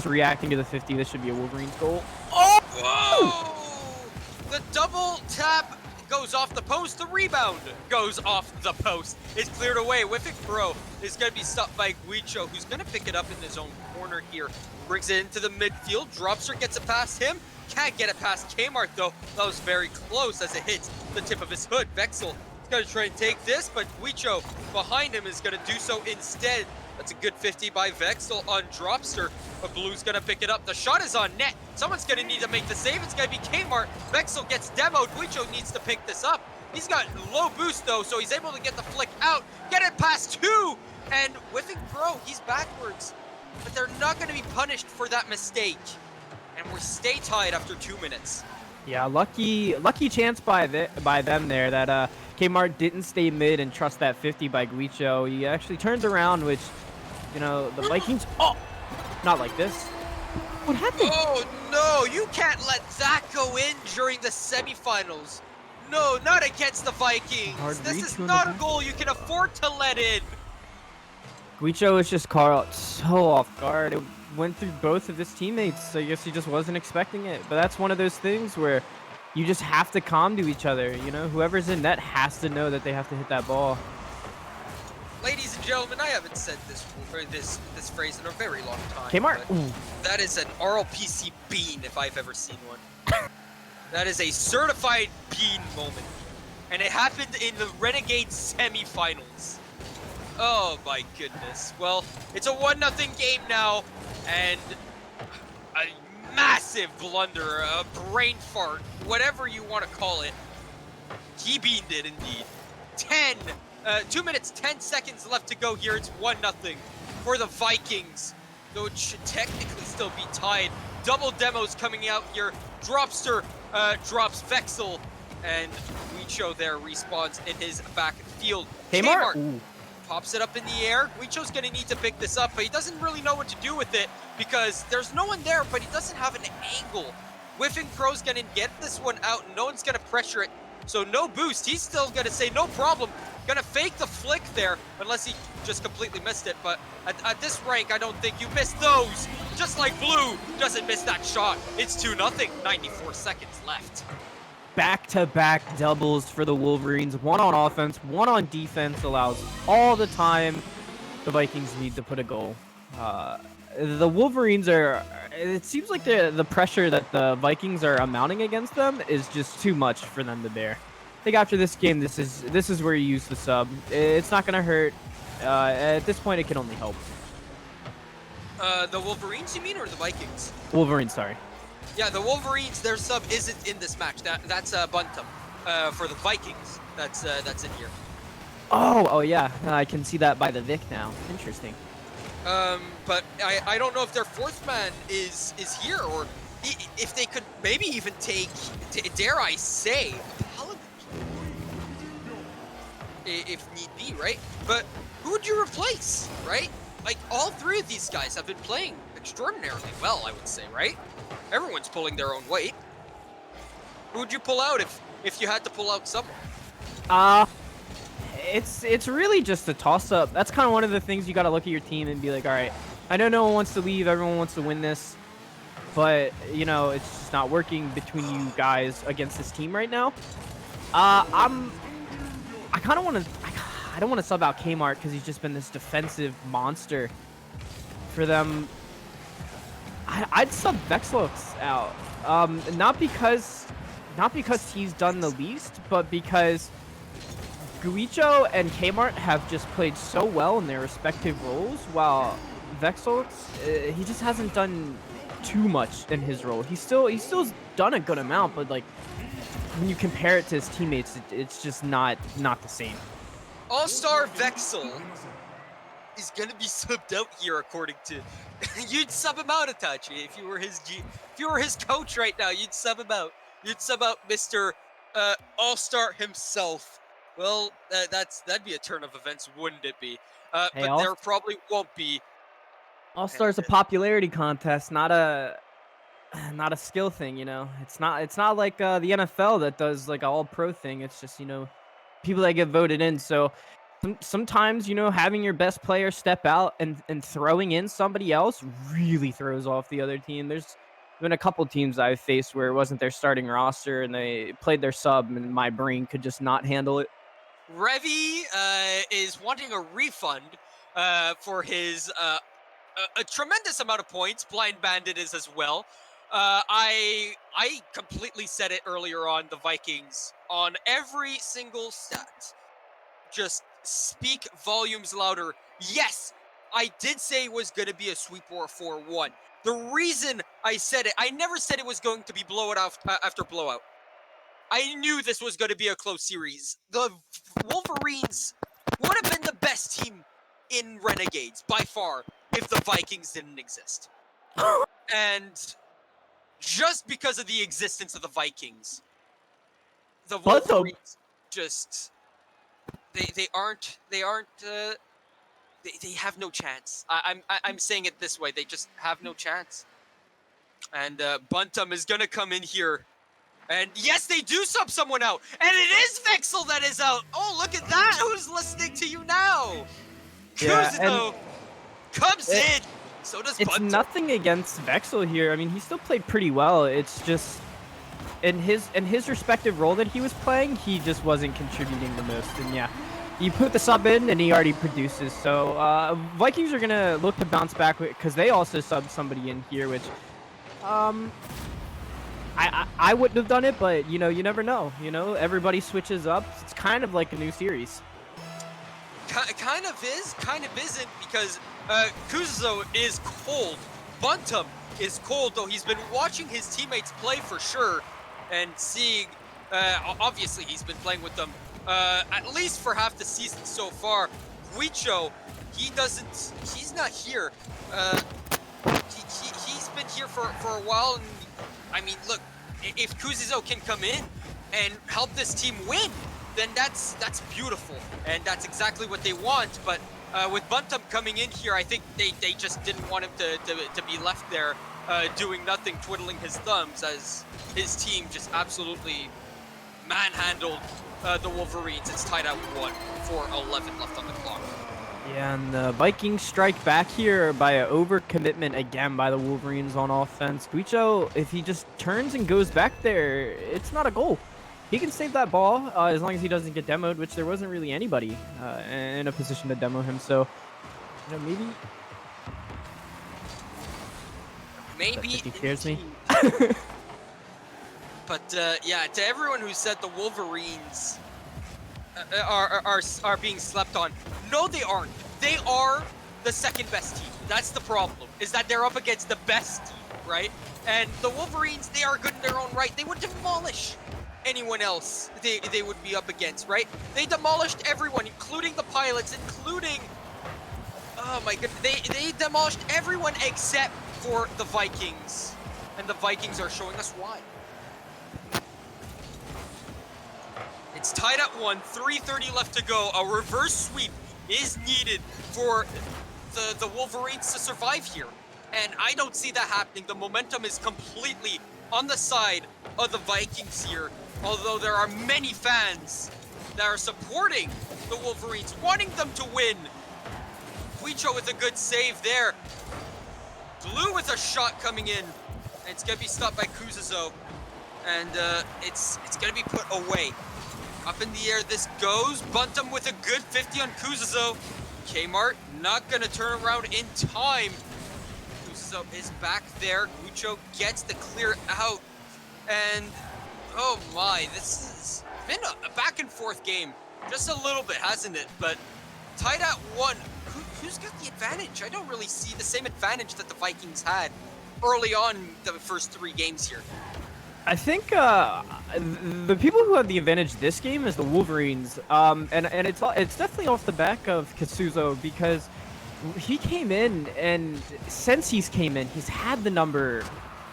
reacting to the 50. This should be a Wolverines goal. Oh! Whoa! The double tap goes off the post. The rebound goes off the post. It's cleared away. Whiffing Pro is going to be stopped by Guicho, who's going to pick it up in his own corner here. Brings it into the midfield. Dropster gets it past him. Can't get it past Kmart, though. That was very close as it hits the tip of his hood. Vexel is going to try and take this, but Guicho behind him is going to do so instead. That's a good 50 by Vexel on Dropster. But Blue's going to pick it up. The shot is on net. Someone's going to need to make the save. It's going to be Kmart. Vexel gets demoed. Guicho needs to pick this up. He's got low boost, though, so he's able to get the flick out. Get it past 2! And Whiffing Pro, he's backwards. But they're not going to be punished for that mistake. And we stay tied after 2 minutes. Yeah, lucky chance by them there that Kmart didn't stay mid and trust that 50 by Guicho. He actually turned around, which, you know, the Vikings... Oh! Not like this. What happened? Oh, no! You can't let that go in during the semifinals. No, not against the Vikings. This is not a goal you can afford to let in. Guicho was just caught so off guard. It went through both of his teammates, so I guess he just wasn't expecting it. But that's one of those things where you just have to calm to each other. You know, whoever's in net has to know that they have to hit that ball. Ladies and gentlemen, I haven't said this phrase in a very long time. Kmart? That is an RLPC bean if I've ever seen one. That is a certified bean moment. And it happened in the Renegade semifinals. Oh my goodness. Well, it's a 1-0 game now, and a massive blunder, a brain fart, whatever you want to call it. He beaned it indeed. 2 minutes, 10 seconds left to go here. It's 1-0 for the Vikings, though it should technically still be tied. Double demos coming out here. Dropster drops Vexel, and Guicho there respawns in his backfield. Kmart pops it up in the air. Guicho's going to need to pick this up, but he doesn't really know what to do with it because there's no one there, but he doesn't have an angle. Whiffing Pro's going to get this one out, and no one's going to pressure it. So no boost. He's still going to say no problem. Going to fake the flick there, unless he just completely missed it. But at this rank, I don't think you miss those. Just like Blue doesn't miss that shot. It's 2-0, 94 seconds left. Back-to-back doubles for the Wolverines. One on offense, one on defense allows all the time the Vikings need to put a goal. The Wolverines are... It seems like the pressure that the Vikings are mounting against them is just too much for them to bear. I think after this game, this is where you use the sub. It's not going to hurt. At this point, it can only help. The Wolverines, you mean, or the Vikings? Wolverines, sorry. Yeah, the Wolverines, their sub isn't in this match. That's Buntum. For the Vikings, that's in here. Oh yeah. I can see that by the Vic now. Interesting. But I don't know if their fourth man is here, or if they could maybe even take, dare I say, a Paladin if need be, right? But who would you replace, right? Like, all three of these guys have been playing extraordinarily well, I would say, right? Everyone's pulling their own weight. Who would you pull out if you had to pull out someone? It's really just a toss-up. That's kind of one of the things you got to look at your team and be like, all right, I know no one wants to leave, everyone wants to win this, but you know it's just not working between you guys against this team right now. I kind of want to. I don't want to sub out Kmart because he's just been this defensive monster for them. I'd sub Vexlox out. Not because he's done the least, but because Guicho and Kmart have just played so well in their respective roles, while Vexlox, he just hasn't done too much in his role. He's still's done a good amount, but like when you compare it to his teammates, it's just not the same. All-Star Vexel is gonna be subbed out here, according to. You'd sub him out, Itachi, if you were his coach right now. You'd sub him out. You'd sub out Mr. All-Star himself. Well, that'd be a turn of events, wouldn't it be? But there probably won't be. All-Star's a popularity contest, not a skill thing, you know. It's not like the NFL that does like an all-pro thing. It's just, you know, people that get voted in. So sometimes, you know, having your best player step out and throwing in somebody else really throws off the other team. There's been a couple teams I've faced where it wasn't their starting roster and they played their sub and my brain could just not handle it. Revy is wanting a refund for his a tremendous amount of points. Blind Bandit is as well. I completely said it earlier on. The Vikings on every single stat just speak volumes louder. Yes, I did say it was going to be a sweep or a 4-1. The reason I said it, I never said it was going to be blowout after blowout. I knew this was going to be a close series. The Wolverines would have been the best team in Renegades by far if the Vikings didn't exist. And just because of the existence of the Vikings, the Wolverines just they have no chance. I'm saying it this way. They just have no chance. And Buntum is gonna come in here. And yes, they do sub someone out. And it is Vexel that is out. Oh, look at that. Who's listening to you now? Yeah, Kuzo comes in. So does It's Buntum. nothing against Vexel here. I mean, he still played pretty well. It's just in his respective role that he was playing, he just wasn't contributing the most. And yeah, you put the sub in and he already produces. So Vikings are gonna look to bounce back because they also subbed somebody in here, which I wouldn't have done it, but you know, you never know. You know, everybody switches up. It's kind of like a new series. Kind of is, kind of isn't, because Kuzo is cold. Buntum is cold, though he's been watching his teammates play for sure, and seeing, obviously he's been playing with them at least for half the season so far. Guicho, he's not here. He's been here for a while, and I mean, look, if Kuzizo can come in and help this team win, then that's beautiful, and that's exactly what they want. But with Buntum coming in here, I think they just didn't want him to be left there doing nothing, twiddling his thumbs, as his team just absolutely manhandled the Wolverines. It's tied at 1 for 11 left on the clock. Yeah, and the Vikings strike back here by an overcommitment again by the Wolverines on offense. Guicho, if he just turns and goes back there, it's not a goal. He can save that ball as long as he doesn't get demoed, which there wasn't really anybody in a position to demo him. So, you know, maybe He scares me. But yeah, to everyone who said the Wolverines are being slept on, no, they aren't. They are the second best team. That's the problem, is that they're up against the best team, right? And the Wolverines, they are good in their own right. They would demolish anyone else they would be up against, right? They demolished everyone, including the pilots, including, oh my goodness, they demolished everyone except for the Vikings. and the Vikings are showing us why. It's tied at 1, 3:30 left to go. A reverse sweep is needed for the Wolverines to survive here. And I don't see that happening. The momentum is completely on the side of the Vikings here, although there are many fans that are supporting the Wolverines, wanting them to win. Guicho with a good save there. Blue with a shot coming in. And it's going to be stopped by Kuzizo. And it's going to be put away. Up in the air this goes. Buntum with a good 50 on Kuzizo. Kmart not going to turn around in time. Kuzizo is back there. Guicho gets the clear out. And, oh my, this has been a back and forth game. Just a little bit, hasn't it? But tied at 1. Who's got the advantage? I don't really see the same advantage that the Vikings had early on the first 3 games here. I think the people who have the advantage this game is the Wolverines, and it's definitely off the back of Kasuzo because he came in, and since he's came in, he's had the number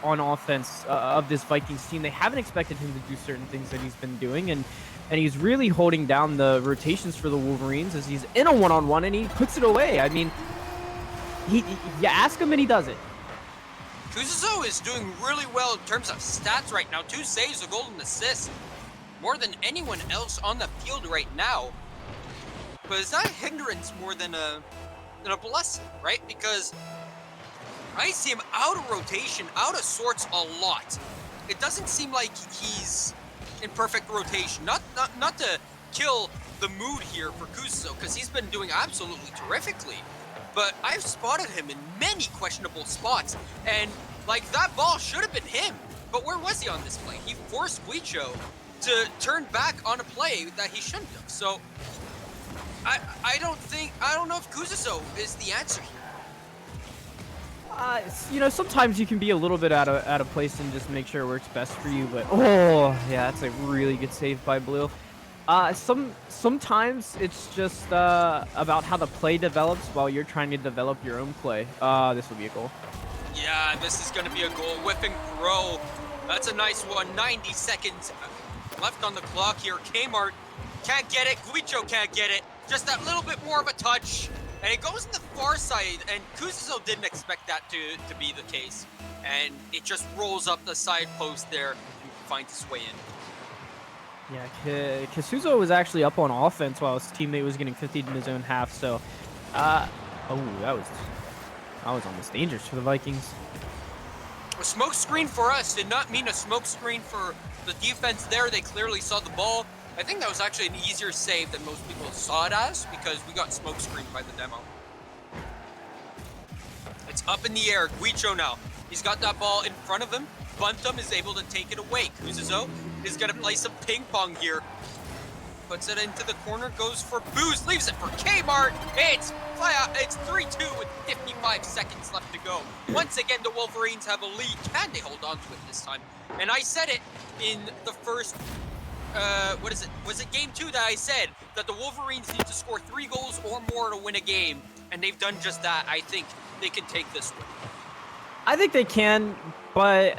on offense of this Vikings team. They haven't expected him to do certain things that he's been doing, and he's really holding down the rotations for the Wolverines as he's in a one-on-one and he puts it away. I mean, you ask him and he does it. Kuzizo is doing really well in terms of stats right now. 2 saves, a golden assist. More than anyone else on the field right now. But is that a hindrance more than a blessing, right? Because I see him out of rotation, out of sorts a lot. It doesn't seem like he's in perfect rotation. Not to kill the mood here for Kuzizo, because he's been doing absolutely terrifically. But I've spotted him in many questionable spots, and like that ball should have been him. But where was he on this play? He forced Guicho to turn back on a play that he shouldn't have. So I don't know if Kuzizo is the answer here. You know, sometimes you can be a little bit out of place and just make sure it works best for you. But oh yeah, that's a really good save by Blue. Sometimes it's just about how the play develops while you're trying to develop your own play. This will be a goal. Yeah, this is going to be a goal. Whip and throw. That's a nice one. 90 seconds left on the clock here. Kmart can't get it. Guicho can't get it. Just that little bit more of a touch. And it goes in the far side. And Kuzizo didn't expect that to be the case. And it just rolls up the side post there and finds its way in. Yeah, Kasuzo was actually up on offense while his teammate was getting 50 in his own half. So, that was almost dangerous for the Vikings. A smoke screen for us did not mean a smoke screen for the defense there. They clearly saw the ball. I think that was actually an easier save than most people saw it as, because we got smoke screened by the demo. It's up in the air. Guicho now. He's got that ball in front of him. Buntum is able to take it away. Kuzizo is going to play some ping pong here. Puts it into the corner, goes for Booze, leaves it for Kmart. It's 3-2 with 55 seconds left to go. Once again, the Wolverines have a lead. Can they hold on to it this time? And I said it in the first, was it game 2 that I said that the Wolverines need to score 3 goals or more to win a game. And they've done just that. I think they can take this one. I think they can, but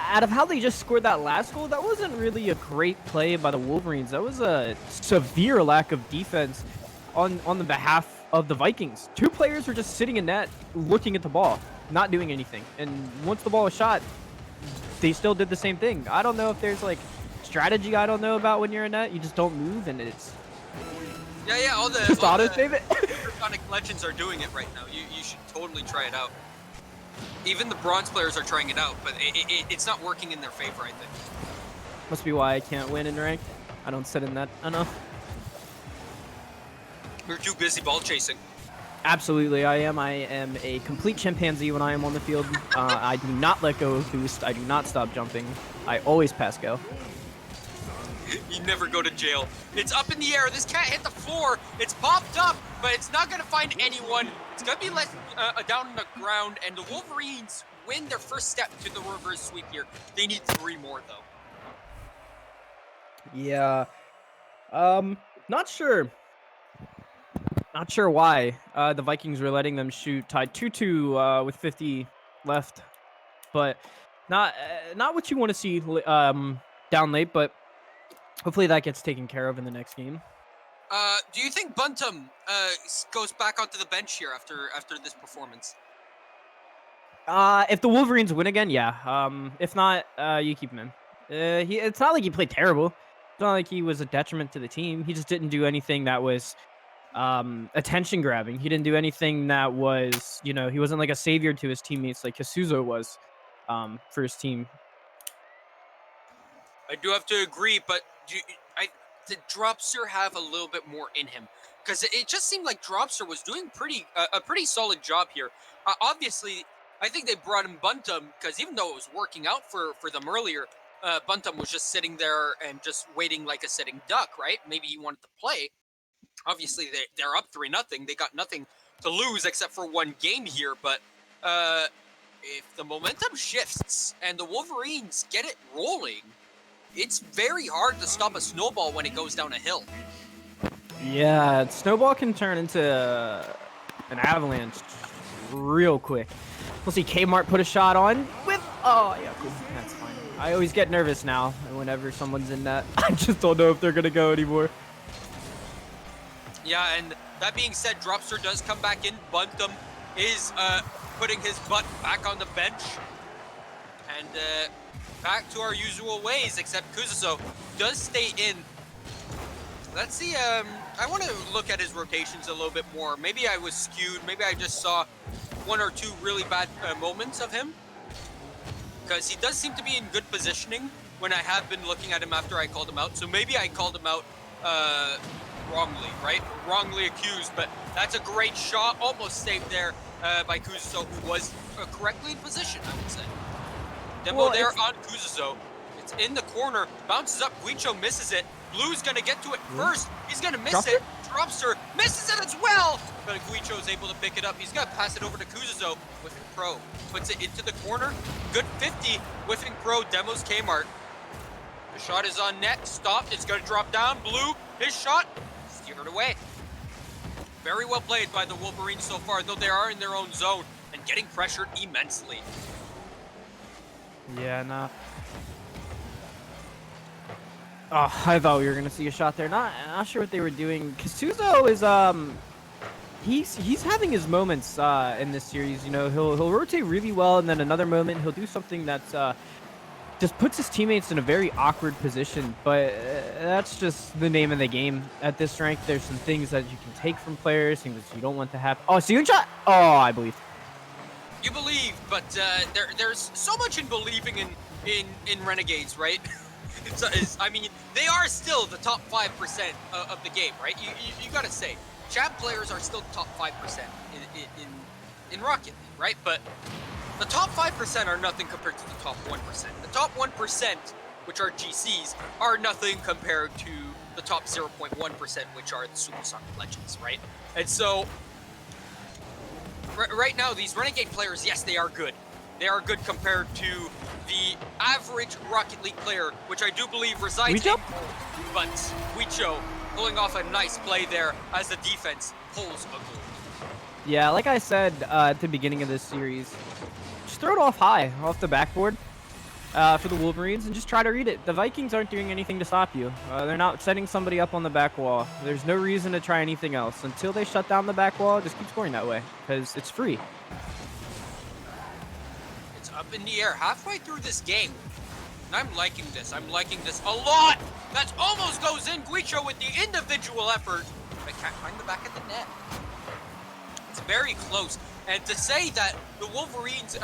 out of how they just scored that last goal, that wasn't really a great play by the Wolverines. That was a severe lack of defense on the behalf of the Vikings. 2 players were just sitting in net looking at the ball, not doing anything. And once the ball was shot, they still did the same thing. I don't know if there's like strategy I don't know about when you're in net. You just don't move, and it's all the just auto save it. Sonic Legends are doing it right now. You should totally try it out. Even the bronze players are trying it out, but it's not working in their favor, I think. Must be why I can't win in ranked. I don't sit in that enough. You're too busy ball chasing. Absolutely, I am. I am a complete chimpanzee when I am on the field. I do not let go of boost. I do not stop jumping. I always pass go. You never go to jail. It's up in the air. This can't hit the floor. It's popped up, but it's not going to find anyone. It's going to be left down on the ground, and the Wolverines win their first step to the reverse sweep here. They need 3 more, though. Yeah. Not sure. Not sure why the Vikings were letting them shoot, tied 2-2 with 50 left. but not what you want to see down late. But hopefully that gets taken care of in the next game. Do you think Buntum goes back onto the bench here after this performance? If the Wolverines win again, yeah. If not, you keep him in. It's not like he played terrible. It's not like he was a detriment to the team. He just didn't do anything that was attention grabbing. He didn't do anything that was, he wasn't like a savior to his teammates like Kasuzo was for his team. I do have to agree, but did Dropster have a little bit more in him? Because it just seemed like Dropster was doing a pretty solid job here. Obviously, I think they brought in Buntum because even though it was working out for them earlier, Buntum was just sitting there and just waiting like a sitting duck, right? Maybe he wanted to play. Obviously, they're up 3-0. They got nothing to lose except for one game here. But if the momentum shifts and the Wolverines get it rolling, it's very hard to stop a snowball when it goes down a hill. Yeah, snowball can turn into an avalanche real quick. We'll see Kmart put a shot on with... Oh, yeah, cool. That's fine. I always get nervous now whenever someone's in that. I just don't know if they're going to go anymore. Yeah, and that being said, Dropster does come back in. Buntum is putting his butt back on the bench. And back to our usual ways, except Kuzuso does stay in. Let's see, I want to look at his rotations a little bit more. Maybe I was skewed. Maybe I just saw one or two really bad moments of him. Because he does seem to be in good positioning when I have been looking at him after I called him out. So maybe I called him out wrongly, right? Wrongly accused, but that's a great shot. Almost saved there by Kuzuso, who was correctly in position, I would say. Demo there on Kuzuso. It's in the corner, bounces up, Guicho misses it. Blue's gonna get to it first. He's gonna miss it. Dropster misses it as well. But Guicho's able to pick it up. He's gonna pass it over to Kuzuso. Whiffing Pro puts it into the corner. Good 50. Whiffing Pro demos Kmart. The shot is on net. Stopped. It's gonna drop down. Blue, his shot steered away. Very well played by the Wolverines so far, though they are in their own zone and getting pressured immensely. Yeah, nah. Oh, I thought we were gonna see a shot there. Not sure what they were doing. Kasuzo is he's having his moments in this series. He'll rotate really well, and then another moment he'll do something that's just puts his teammates in a very awkward position. But that's just the name of the game at this rank. There's some things that you can take from players, things that you don't want to happen. Oh, Sealing shot! Oh, I believe. You believe, but there's so much in believing in Renegades, right? I mean, they are still the top 5% of the game, right? You gotta say, Chab players are still top 5% in Rocket League, right? But the top 5% are nothing compared to the top 1%. The top 1%, which are GCs, are nothing compared to the top 0.1%, which are the Supersonic Legends, right? And so, right now, these Renegade players, yes, they are good. They are good compared to the average Rocket League player, which I do believe resides in. But Guicho pulling off a nice play there as the defense pulls a goal. Yeah, like I said at the beginning of this series, just throw it off high, off the backboard for the Wolverines, and just try to read it. The Vikings aren't doing anything to stop you. They're not setting somebody up on the back wall. There's no reason to try anything else. Until they shut down the back wall, just keep scoring that way, because it's free. Up in the air halfway through this game. And I'm liking this. I'm liking this a lot. That almost goes in. Guicho with the individual effort. But can't find the back of the net. It's very close. And to say that the Wolverines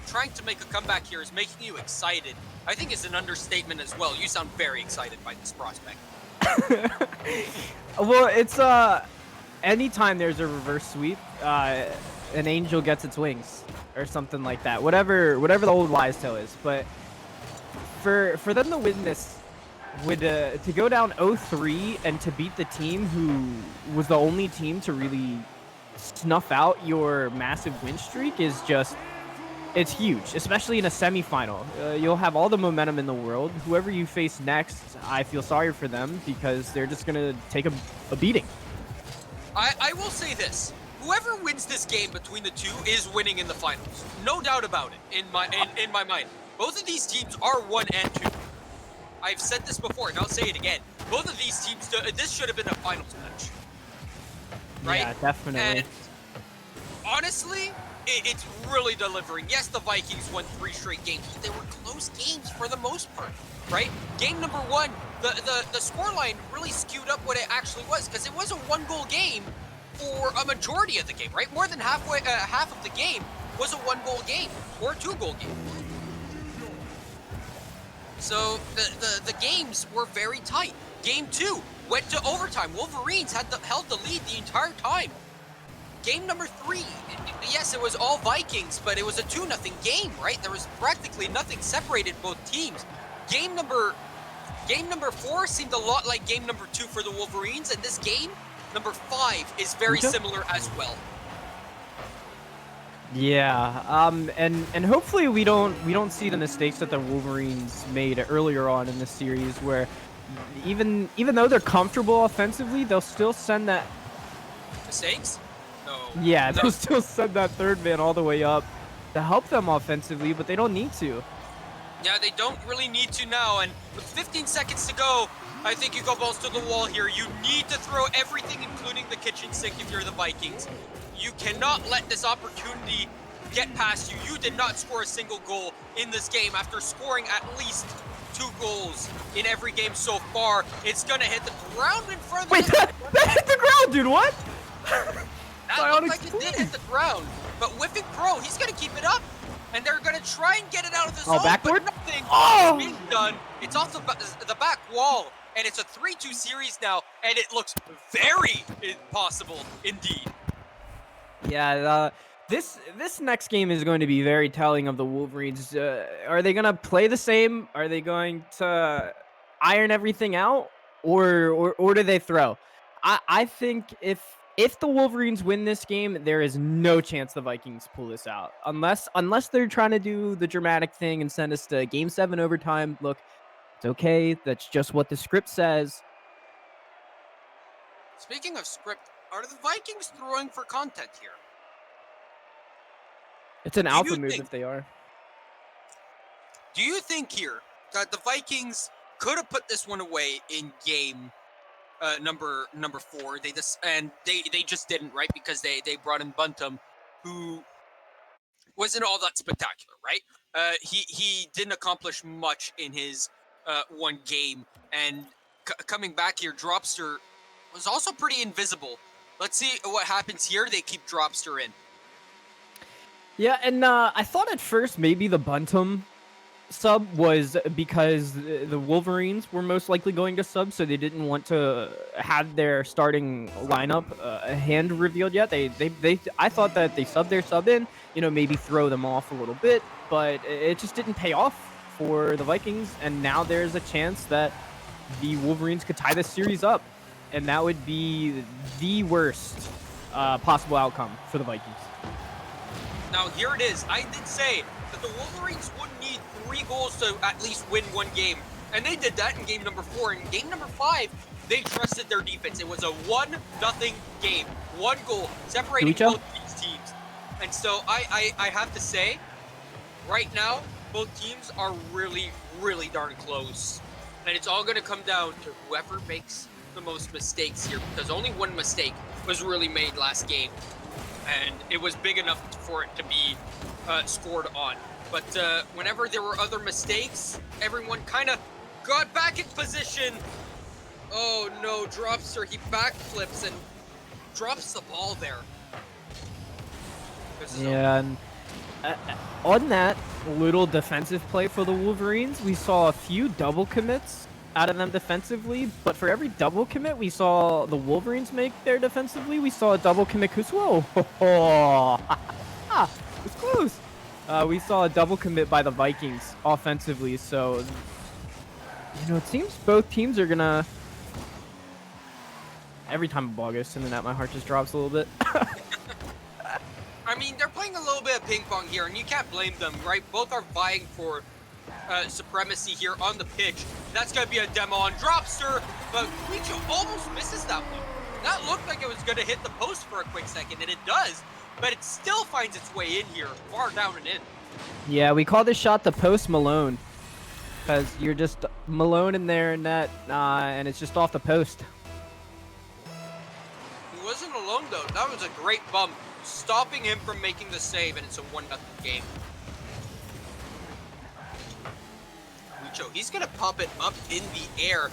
trying to make a comeback here is making you excited, I think is an understatement as well. You sound very excited by this prospect. Well, it's anytime there's a reverse sweep, an angel gets its wings. Or something like that, whatever the old wise tale is. But for them to win this, to go down 0-3 and to beat the team who was the only team to really snuff out your massive win streak is just, it's huge, especially in a semifinal. You'll have all the momentum in the world. Whoever you face next, I feel sorry for them because they're just gonna take a beating. I will say this. whoever wins this game between the two is winning in the finals. No doubt about it in my mind. Both of these teams are 1 and 2. I've said this before, and I'll say it again. Both of these teams, this should have been a finals match. Right? Yeah, definitely. And honestly, it's really delivering. Yes, the Vikings won 3 straight games, but they were close games for the most part, right? Game number 1, the scoreline really skewed up what it actually was, because it was a 1-goal game for a majority of the game, right? More than half of the game was a 1-goal game or a 2-goal game. So the games were very tight. Game 2 went to overtime. Wolverines held the lead the entire time. Game number 3, yes, it was all Vikings, but it was a 2-0 game, right? There was practically nothing separated both teams. Game number 4 seemed a lot like game number 2 for the Wolverines, and this game number 5 is very similar as well. Yeah, and hopefully we don't see the mistakes that the Wolverines made earlier on in the series, where even though they're comfortable offensively, they'll still send that. Mistakes? No. Yeah, No. they'll still send that third man all the way up to help them offensively, but they don't need to. Yeah, they don't really need to now, and with 15 seconds to go, I think you go balls to the wall here. You need to throw everything, including the kitchen sink, if you're the Vikings. You cannot let this opportunity get past you. You did not score a single goal in this game after scoring at least 2 goals in every game so far. It's gonna hit the ground in front of Wait, that hit the ground, dude, what? That looked like it did hit the ground. But Whiffing Pro, he's gonna keep it up. And they're gonna try and get it out of the zone, backboard? but nothing Oh! is being done. It's off the back wall, and it's a 3-2 series now, and it looks very impossible indeed. Yeah, this next game is going to be very telling of the Wolverines. Are they gonna play the same? Are they going to iron everything out, or do they throw? I think if the Wolverines win this game, there is no chance the Vikings pull this out, unless they're trying to do the dramatic thing and send us to Game 7 overtime. Look, it's okay. That's just what the script says. Speaking of script, are the Vikings throwing for content here? It's an Do alpha you move think- if they are. Do you think here that the Vikings could have put this one away in game number 4? They just didn't, right? Because they brought in Buntum, who wasn't all that spectacular, right? He didn't accomplish much in his one game, and coming back here, Dropster was also pretty invisible. Let's see what happens here. They keep Dropster in. Yeah, and I thought at first maybe the Buntum sub was because the Wolverines were most likely going to sub, so they didn't want to have their starting lineup hand revealed yet. I thought that they subbed their sub in, maybe throw them off a little bit, but it just didn't pay off for the Vikings, and now there's a chance that the Wolverines could tie this series up, and that would be the worst possible outcome for the Vikings. Now here it is. I did say that the Wolverines would need 3 goals to at least win one game, and they did that in game number 4. In game number 5, they trusted their defense. It was a 1-0 game, 1 goal separating both these teams. And so I have to say, right now, both teams are really, really darn close, and it's all going to come down to whoever makes the most mistakes here, because only one mistake was really made last game, and it was big enough for it to be scored on. But whenever there were other mistakes, everyone kind of got back in position. Oh no, Dropster, he backflips and drops the ball there. Yeah, and on that little defensive play for the Wolverines, we saw a few double commits out of them defensively, but for every double commit we saw the Wolverines make there defensively, we saw a double commit. Whoa, it's close. We saw a double commit by the Vikings offensively, so it seems both teams are gonna. Every time a ball goes in the net, my heart just drops a little bit. I mean, they're playing a little bit of ping pong here, and you can't blame them, right? Both are vying for supremacy here on the pitch. That's going to be a demo on Dropster, but Guicho almost misses that one. That looked like it was going to hit the post for a quick second, and it does. But it still finds its way in here, far down and in. Yeah, we call this shot the post Malone. Because you're just Malone in there in that, and it's just off the post. He wasn't alone, though. That was a great bump, stopping him from making the save, and it's a 1-0 game. He's going to pop it up in the air.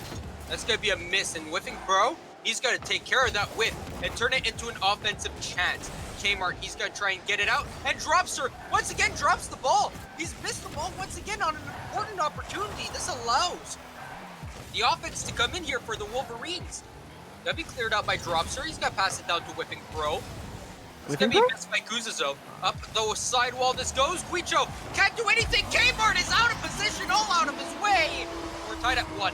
That's going to be a miss, and whiffing Pro, he's got to take care of that whiff and turn it into an offensive chance. Kmart, he's going to try and get it out, and Dropster once again drops the ball. He's missed the ball once again on an important opportunity. This allows the offense to come in here for the Wolverines. That'll be cleared out by Dropster. He's got to pass it down to whiffing Pro. It's going to be missed by Kuzuzo. Up the sidewall this goes. Guicho can't do anything. Kmart is out of position, all out of his way. We're tied at 1.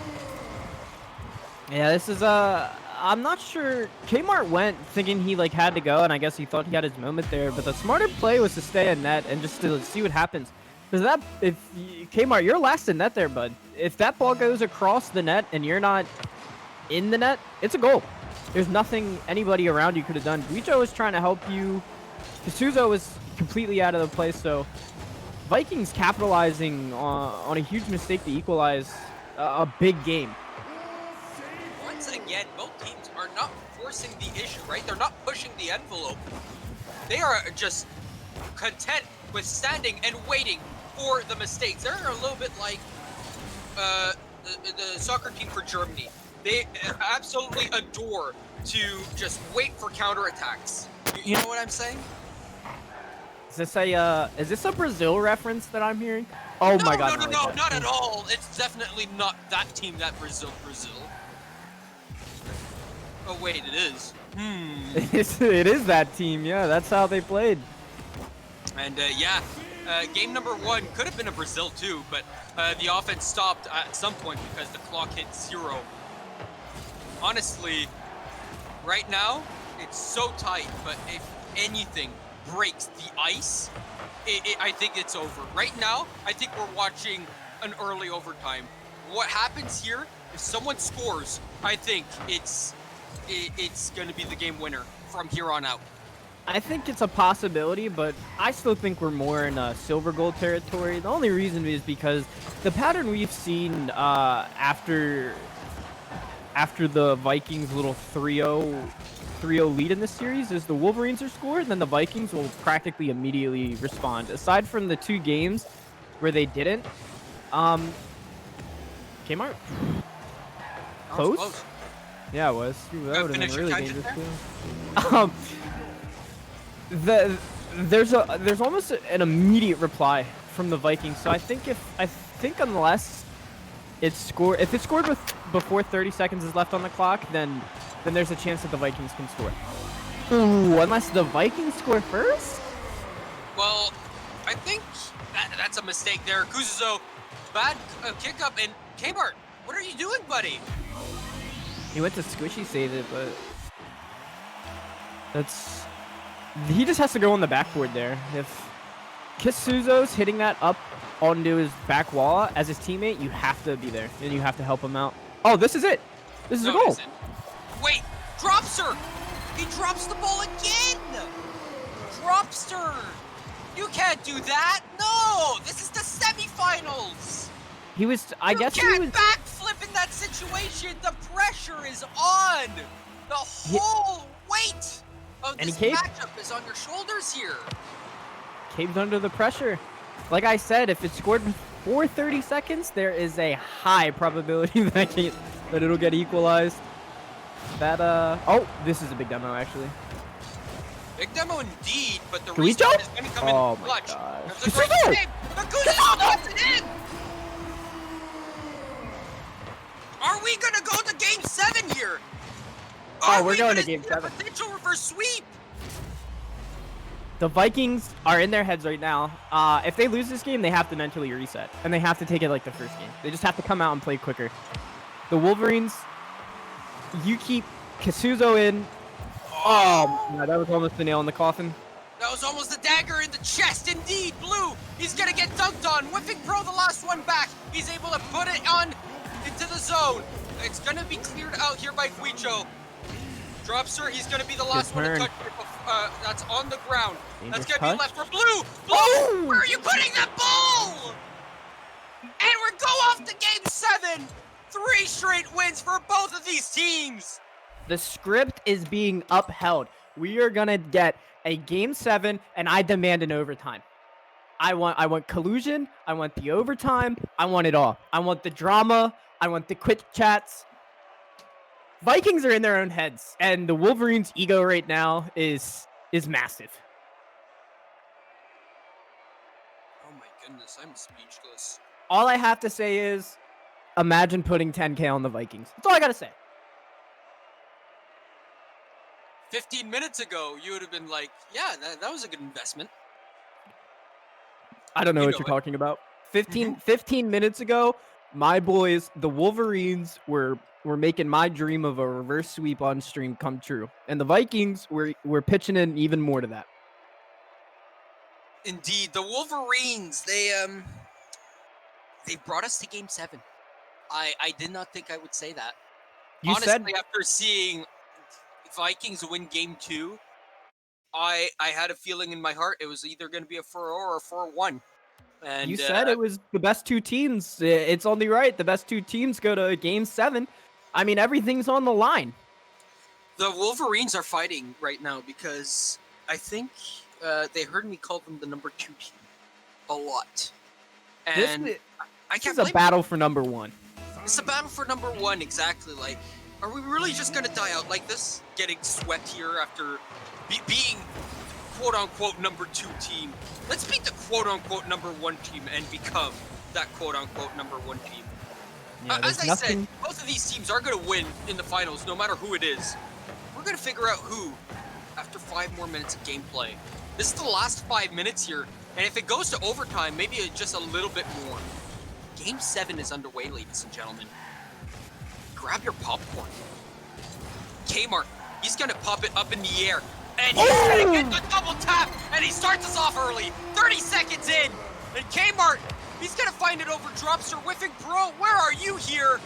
Yeah, this is I'm not sure. Kmart went thinking he like had to go, and I guess he thought he had his moment there. But the smarter play was to stay in net and just to see what happens. Because Kmart, you're last in net there, bud. If that ball goes across the net and you're not in the net, it's a goal. There's nothing anybody around you could have done. Guicho was trying to help you. Kasuzo was completely out of the play, so Vikings capitalizing on a huge mistake to equalize a big game. Once again, both teams are not forcing the issue, right? They're not pushing the envelope. They are just content with standing and waiting for the mistakes. They're a little bit like the soccer team for Germany. They absolutely adore to just wait for counterattacks. You know what I'm saying? Is this a Brazil reference that I'm hearing? Oh my God! No, not at all. It's definitely not that team, that Brazil. Oh wait, it is. It is that team. Yeah, that's how they played. And game number 1 could have been a Brazil too, but the offense stopped at some point because the clock hit 0. Honestly, right now, it's so tight, but if anything breaks the ice, I think it's over. Right now, I think we're watching an early overtime. What happens here, if someone scores, I think it's going to be the game winner from here on out. I think it's a possibility, but I still think we're more in silver gold territory. The only reason is because the pattern we've seen after the Vikings' little 3-0 lead in this series is the Wolverines are scored, then the Vikings will practically immediately respond. Aside from the 2 games where they didn't, Kmart? Close? Yeah, it was. Ooh, that would have been really dangerous too. There's almost an immediate reply from the Vikings, so I think unless if it's scored before 30 seconds is left on the clock, then there's a chance that the Vikings can score. Ooh, unless the Vikings score first? Well, I think that's a mistake there. Kuzuzo, bad kick up, and Kmart, what are you doing, buddy? He went to squishy save it, but he just has to go on the backboard there. If Kisuzo's hitting that up onto his back wall as his teammate, you have to be there, and you have to help him out. Oh, this is it. This is a goal. Wait, Dropster! He drops the ball again! Dropster! You can't do that! No! This is the semifinals! I guess he was... You can't backflip in that situation! The pressure is on! The whole weight of this matchup is on your shoulders here. Caved under the pressure. Like I said, if it's scored before 30 seconds, there is a high probability that it'll get equalized. Oh, this is a big demo, actually. Big demo indeed, but the restart is going to come in clutch. There's a great save, but Kuzuzo puts it in! Are we going to go to game 7 here? We're going to game 7. Potential reverse sweep! The Vikings are in their heads right now. If they lose this game, they have to mentally reset. And they have to take it like the first game. They just have to come out and play quicker. The Wolverines, you keep Kasuzo in. Oh, yeah, that was almost the nail in the coffin. That was almost the dagger in the chest, indeed. Blue, he's going to get dunked on. Whiffing Pro, the last one back. He's able to put it on into the zone. It's going to be cleared out here by Guicho. Dropster, he's gonna be the last one to turn. touch it. That's on the ground. Dangerous That's gonna touch. be left for Blue. Blue, Oh! where are you putting that ball? And we're go off to game 7. 3 straight wins for both of these teams. The script is being upheld. We are gonna get a game 7, and I demand an overtime. I want collusion. I want the overtime. I want it all. I want the drama. I want the quick chats. Vikings are in their own heads, and the Wolverines' ego right now is massive. Oh my goodness, I'm speechless. All I have to say is, imagine putting 10K on the Vikings. That's all I gotta say. 15 minutes ago, you would have been like, yeah, that was a good investment. I don't know You what know you're it. talking about. 15 minutes ago, my boys, the Wolverines, were making my dream of a reverse sweep on stream come true. And the Vikings were pitching in even more to that. Indeed, the Wolverines, they brought us to game 7. I did not think I would say that. You Honestly, said after seeing Vikings win game 2, I had a feeling in my heart it was either going to be a 4-0 or a 4-1. And you said it was the best two teams. It's only right. The best two teams go to game 7. I mean, everything's on the line. the Wolverines are fighting right now because I think they heard me call them the number 2 team a lot. And I This can't is a blame battle for number 1. It's a battle for number 1, exactly. Like, are we really just gonna die out like this? Getting swept here after being quote-unquote number 2 team. Let's beat the quote-unquote number 1 team and become that quote-unquote number 1 team. Yeah, As there's I said, nothing. both of these teams are gonna win in the finals, no matter who it is. We're gonna figure out who after 5 more minutes of gameplay. This is the last 5 minutes here, and if it goes to overtime, maybe just a little bit more. Game 7 is underway, ladies and gentlemen. Grab your popcorn. Kmart, he's gonna pop it up in the air, and he's gonna get the double tap, and he starts us off early. 30 seconds in, and Kmart, he's gonna find it over Dropster whiffing. Bro, where are you here?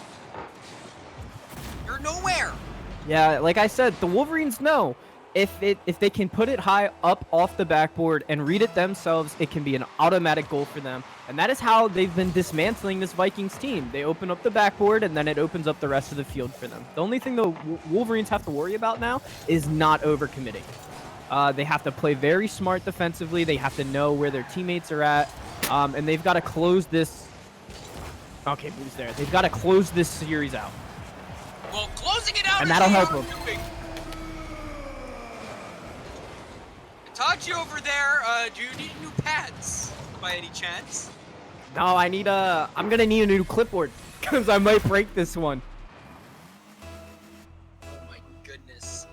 You're nowhere. Yeah, like I said, the Wolverines know if they can put it high up off the backboard and read it themselves, it can be an automatic goal for them. And that is how they've been dismantling this Vikings team. They open up the backboard and then it opens up the rest of the field for them. The only thing the Wolverines have to worry about now is not overcommitting. They have to play very smart defensively. They have to know where their teammates are at. And they've got to close this. Okay, Blue's there. They've got to close this series out. Well, closing it out And is that'll the help art of doing. Itachi over there, do you need new pads by any chance? No, I'm gonna need a new clipboard because I might break this one. Oh my goodness.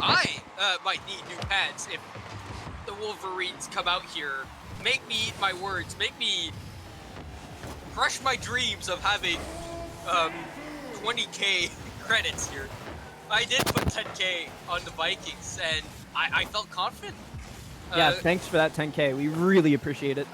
I might need new pads if the Wolverines come out here. Make me eat my words. Make me crush my dreams of having 20k credits here. I did put 10k on the Vikings, and I felt confident. Yeah, thanks for that 10K. We really appreciate it.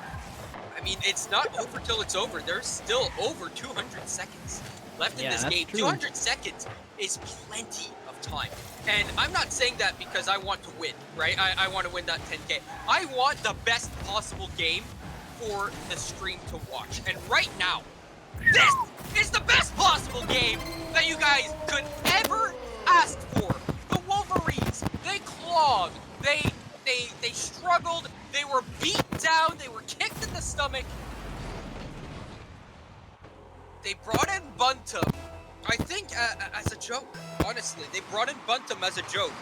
I mean, it's not over till it's over. There's still over 200 seconds left in this that's game. true. 200 seconds is plenty of time. And I'm not saying that because I want to win, right? I want to win that 10K. I want the best possible game for the stream to watch. And right now, this is the best possible game that you guys could ever ask for. The Wolverines, they clawed, they struggled, they were beat down, they were kicked in the stomach. They brought in Buntum, I think as a joke, honestly. They brought in Buntum as a joke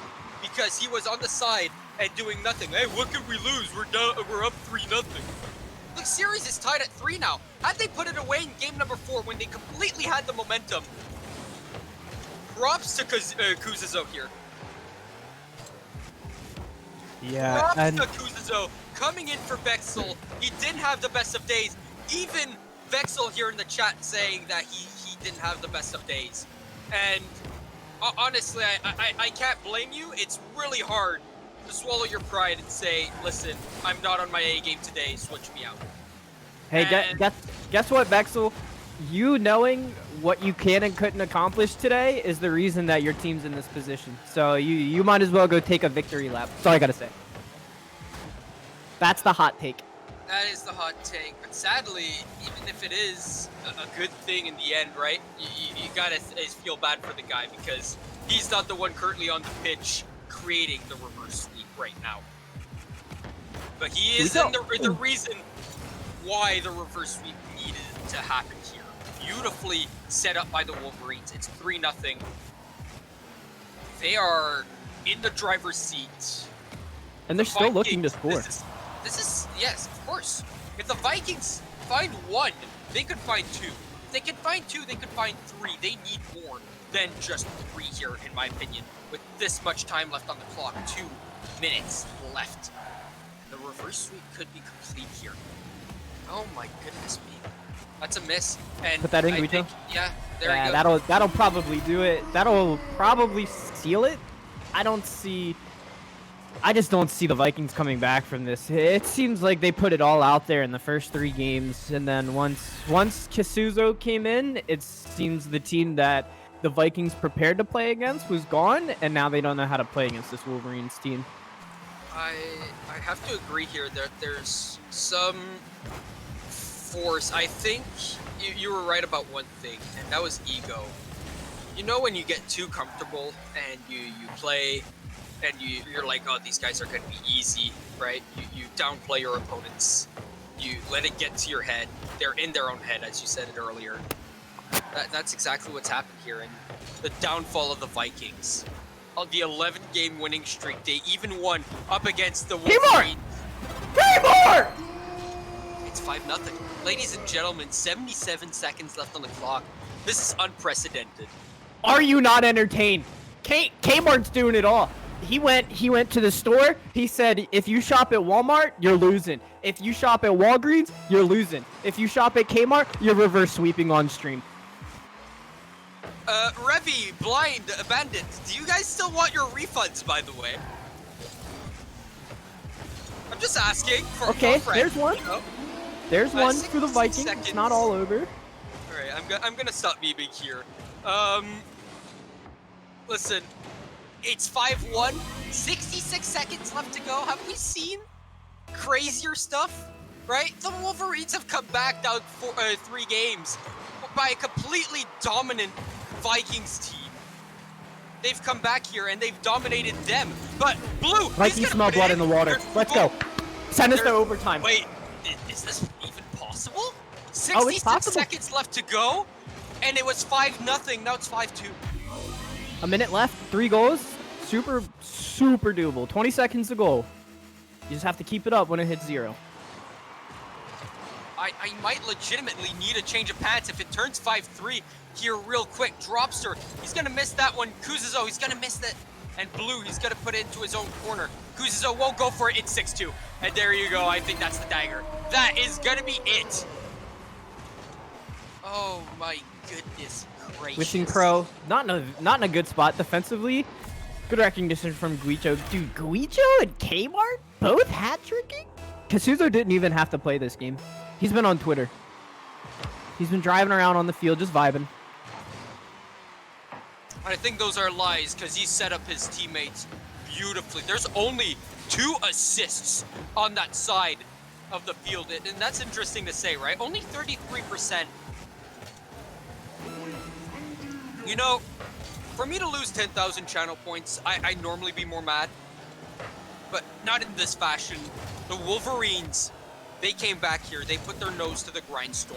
because he was on the side and doing nothing. Hey, what could we lose? We're up 3-0. The series is tied at 3 now. Had they put it away in game number 4 when they completely had the momentum, props to Kuzizo here. Yeah, Props and to Kuzizo coming in for Vexel. He didn't have the best of days. Even Vexel here in the chat saying that he didn't have the best of days. And honestly, I can't blame you. It's really hard to swallow your pride and say, listen, I'm not on my A game today, switch me out. hey, And- guess what, Bexel? you knowing what you can and couldn't accomplish today is the reason that your team's in this position. So you might as well go take a victory lap. That's all I gotta say. That's the hot take. That is the hot take, but sadly, even if it is a good thing in the end, right? You gotta feel bad for the guy because he's not the one currently on the pitch creating the reverse sweep right now. But he is the reason why the reverse sweep needed to happen here. Beautifully set up by the Wolverines. It's 3-0. They are in the driver's seat. And they're still looking to score. This is, yes, of course. If the Vikings find 1, they could find 2. If they can find 2, they could find 3. They need more than just 3 here, in my opinion. With this much time left on the clock, 2 minutes left. The reverse sweep could be complete here. Oh my goodness me. That's a miss. And put that in, Guicho? Yeah, there you go. That'll probably do it. That'll probably seal it. I just don't see the Vikings coming back from this. It seems like they put it all out there in the first 3 games, and then once Kisuzo came in, it seems the team that the Vikings prepared to play against was gone, and now they don't know how to play against this Wolverines team. I have to agree here that there's some force. I think you were right about one thing, and that was ego. You know when you get too comfortable and you play and you're like, oh, these guys are going to be easy, right? You downplay your opponents. You let it get to your head. They're in their own head, as you said it earlier. That's exactly what's happened here, and the downfall of the Vikings. On the 11-game winning streak, they even won up against the Wolverines. K-More! It's 5-0. Ladies and gentlemen, 77 seconds left on the clock. This is unprecedented. Are you not entertained? Kmart's doing it all. He went to the store. He said, if you shop at Walmart, you're losing. If you shop at Walgreens, you're losing. If you shop at Kmart, you're reverse sweeping on stream. Revy, Blind, Bandit, do you guys still want your refunds, by the way? I'm just asking for okay, friend, there's one. You know? There's one for the Vikings. It's not all over. Alright, I'm gonna stop memeing here. Listen, it's 5-1, 66 seconds left to go. Have we seen crazier stuff? Right? The Wolverines have come back down 3 games by a completely dominant Vikings team. They've come back here and they've dominated them. But Blue, Vikings smell blood in the water. Let's go. Send us to overtime. Wait, is this even possible? 66 oh, it's possible. seconds left to go, and it was 5-0. Now it's 5-2. A minute left, 3 goals. Super doable. 20 seconds to goal. You just have to keep it up when it hits 0. I might legitimately need a change of pants if it turns 5-3 here real quick. Dropster, he's gonna miss that one. Kuzizo, he's gonna miss that. And Blue, he's gonna put it into his own corner. Kuzizo won't go for it. It's 6-2. And there you go. I think that's the dagger. That is gonna be it. Oh my goodness gracious. Wishing Pro, not in a good spot defensively. Good recognition from Guicho. Dude, Guicho and Kmart both hat-tricking? Kasuzo didn't even have to play this game. He's been on Twitter. He's been driving around on the field, just vibing. I think those are lies, because he set up his teammates beautifully. There's only 2 assists on that side of the field, and that's interesting to say, right? Only 33%. You know, for me to lose 10,000 channel points, I'd normally be more mad. But not in this fashion. The Wolverines, they came back here. They put their nose to the grindstone.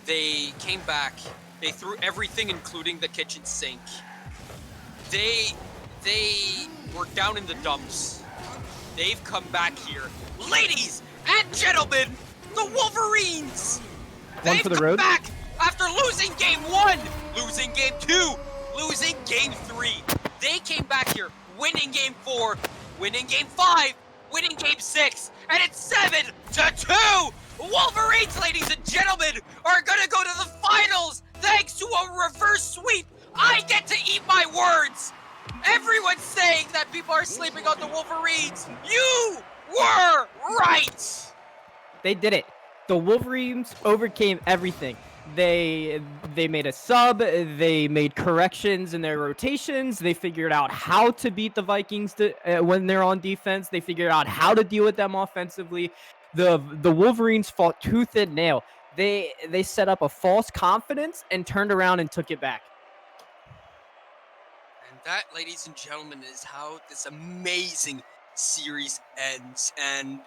They came back. They threw everything, including the kitchen sink. They were down in the dumps. They've come back here. Ladies and gentlemen, the Wolverines! One for the road. They've come back after losing game 1, losing game 2, losing game 3. They came back here, winning game 4, winning game 5, winning game 6, and it's 7-2! Wolverines, ladies and gentlemen, are gonna go to the finals thanks to a reverse sweep. I get to eat my words. Everyone's saying that people are sleeping on the Wolverines. You were right. They did it. The Wolverines overcame everything. They made a sub. They made corrections in their rotations. They figured out how to beat the Vikings when they're on defense. They figured out how to deal with them offensively. The Wolverines fought tooth and nail. They set up a false confidence and turned around and took it back. And that, ladies and gentlemen, is how this amazing series ends. And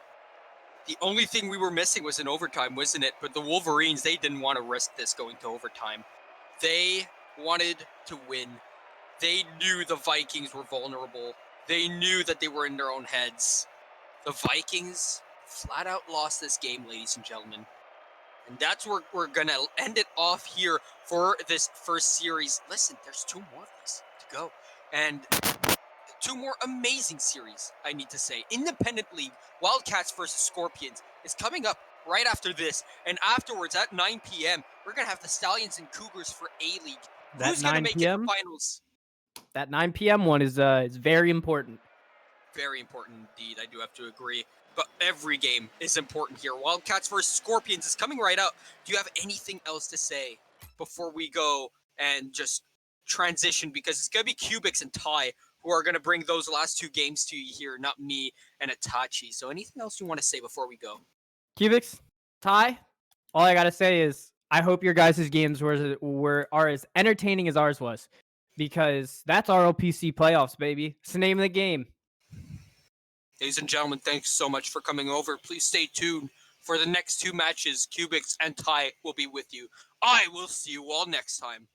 the only thing we were missing was an overtime, wasn't it? But the Wolverines, they didn't want to risk this going to overtime. They wanted to win. They knew the Vikings were vulnerable. They knew that they were in their own heads. The Vikings flat out lost this game, ladies and gentlemen. And that's where we're going to end it off here for this first series. Listen, there's 2 more of these to go. And 2 more amazing series, I need to say. Independent League, Wildcats versus Scorpions, is coming up right after this. And afterwards, at 9 p.m., we're going to have the Stallions and Cougars for A-League. Who's going to make it to finals? That 9 p.m. one is very important. Very important indeed, I do have to agree. But every game is important here. Wildcats versus Scorpions is coming right up. Do you have anything else to say before we go and just transition? Because it's going to be Cubics and Ty who are going to bring those last 2 games to you here, not me and Itachi. So anything else you want to say before we go? Cubics, Ty, all I got to say is I hope your guys' games are as entertaining as ours was. Because that's RLPC playoffs, baby. It's the name of the game. Ladies and gentlemen, thanks so much for coming over. Please stay tuned for the next 2 matches. Cubics and Ty will be with you. I will see you all next time.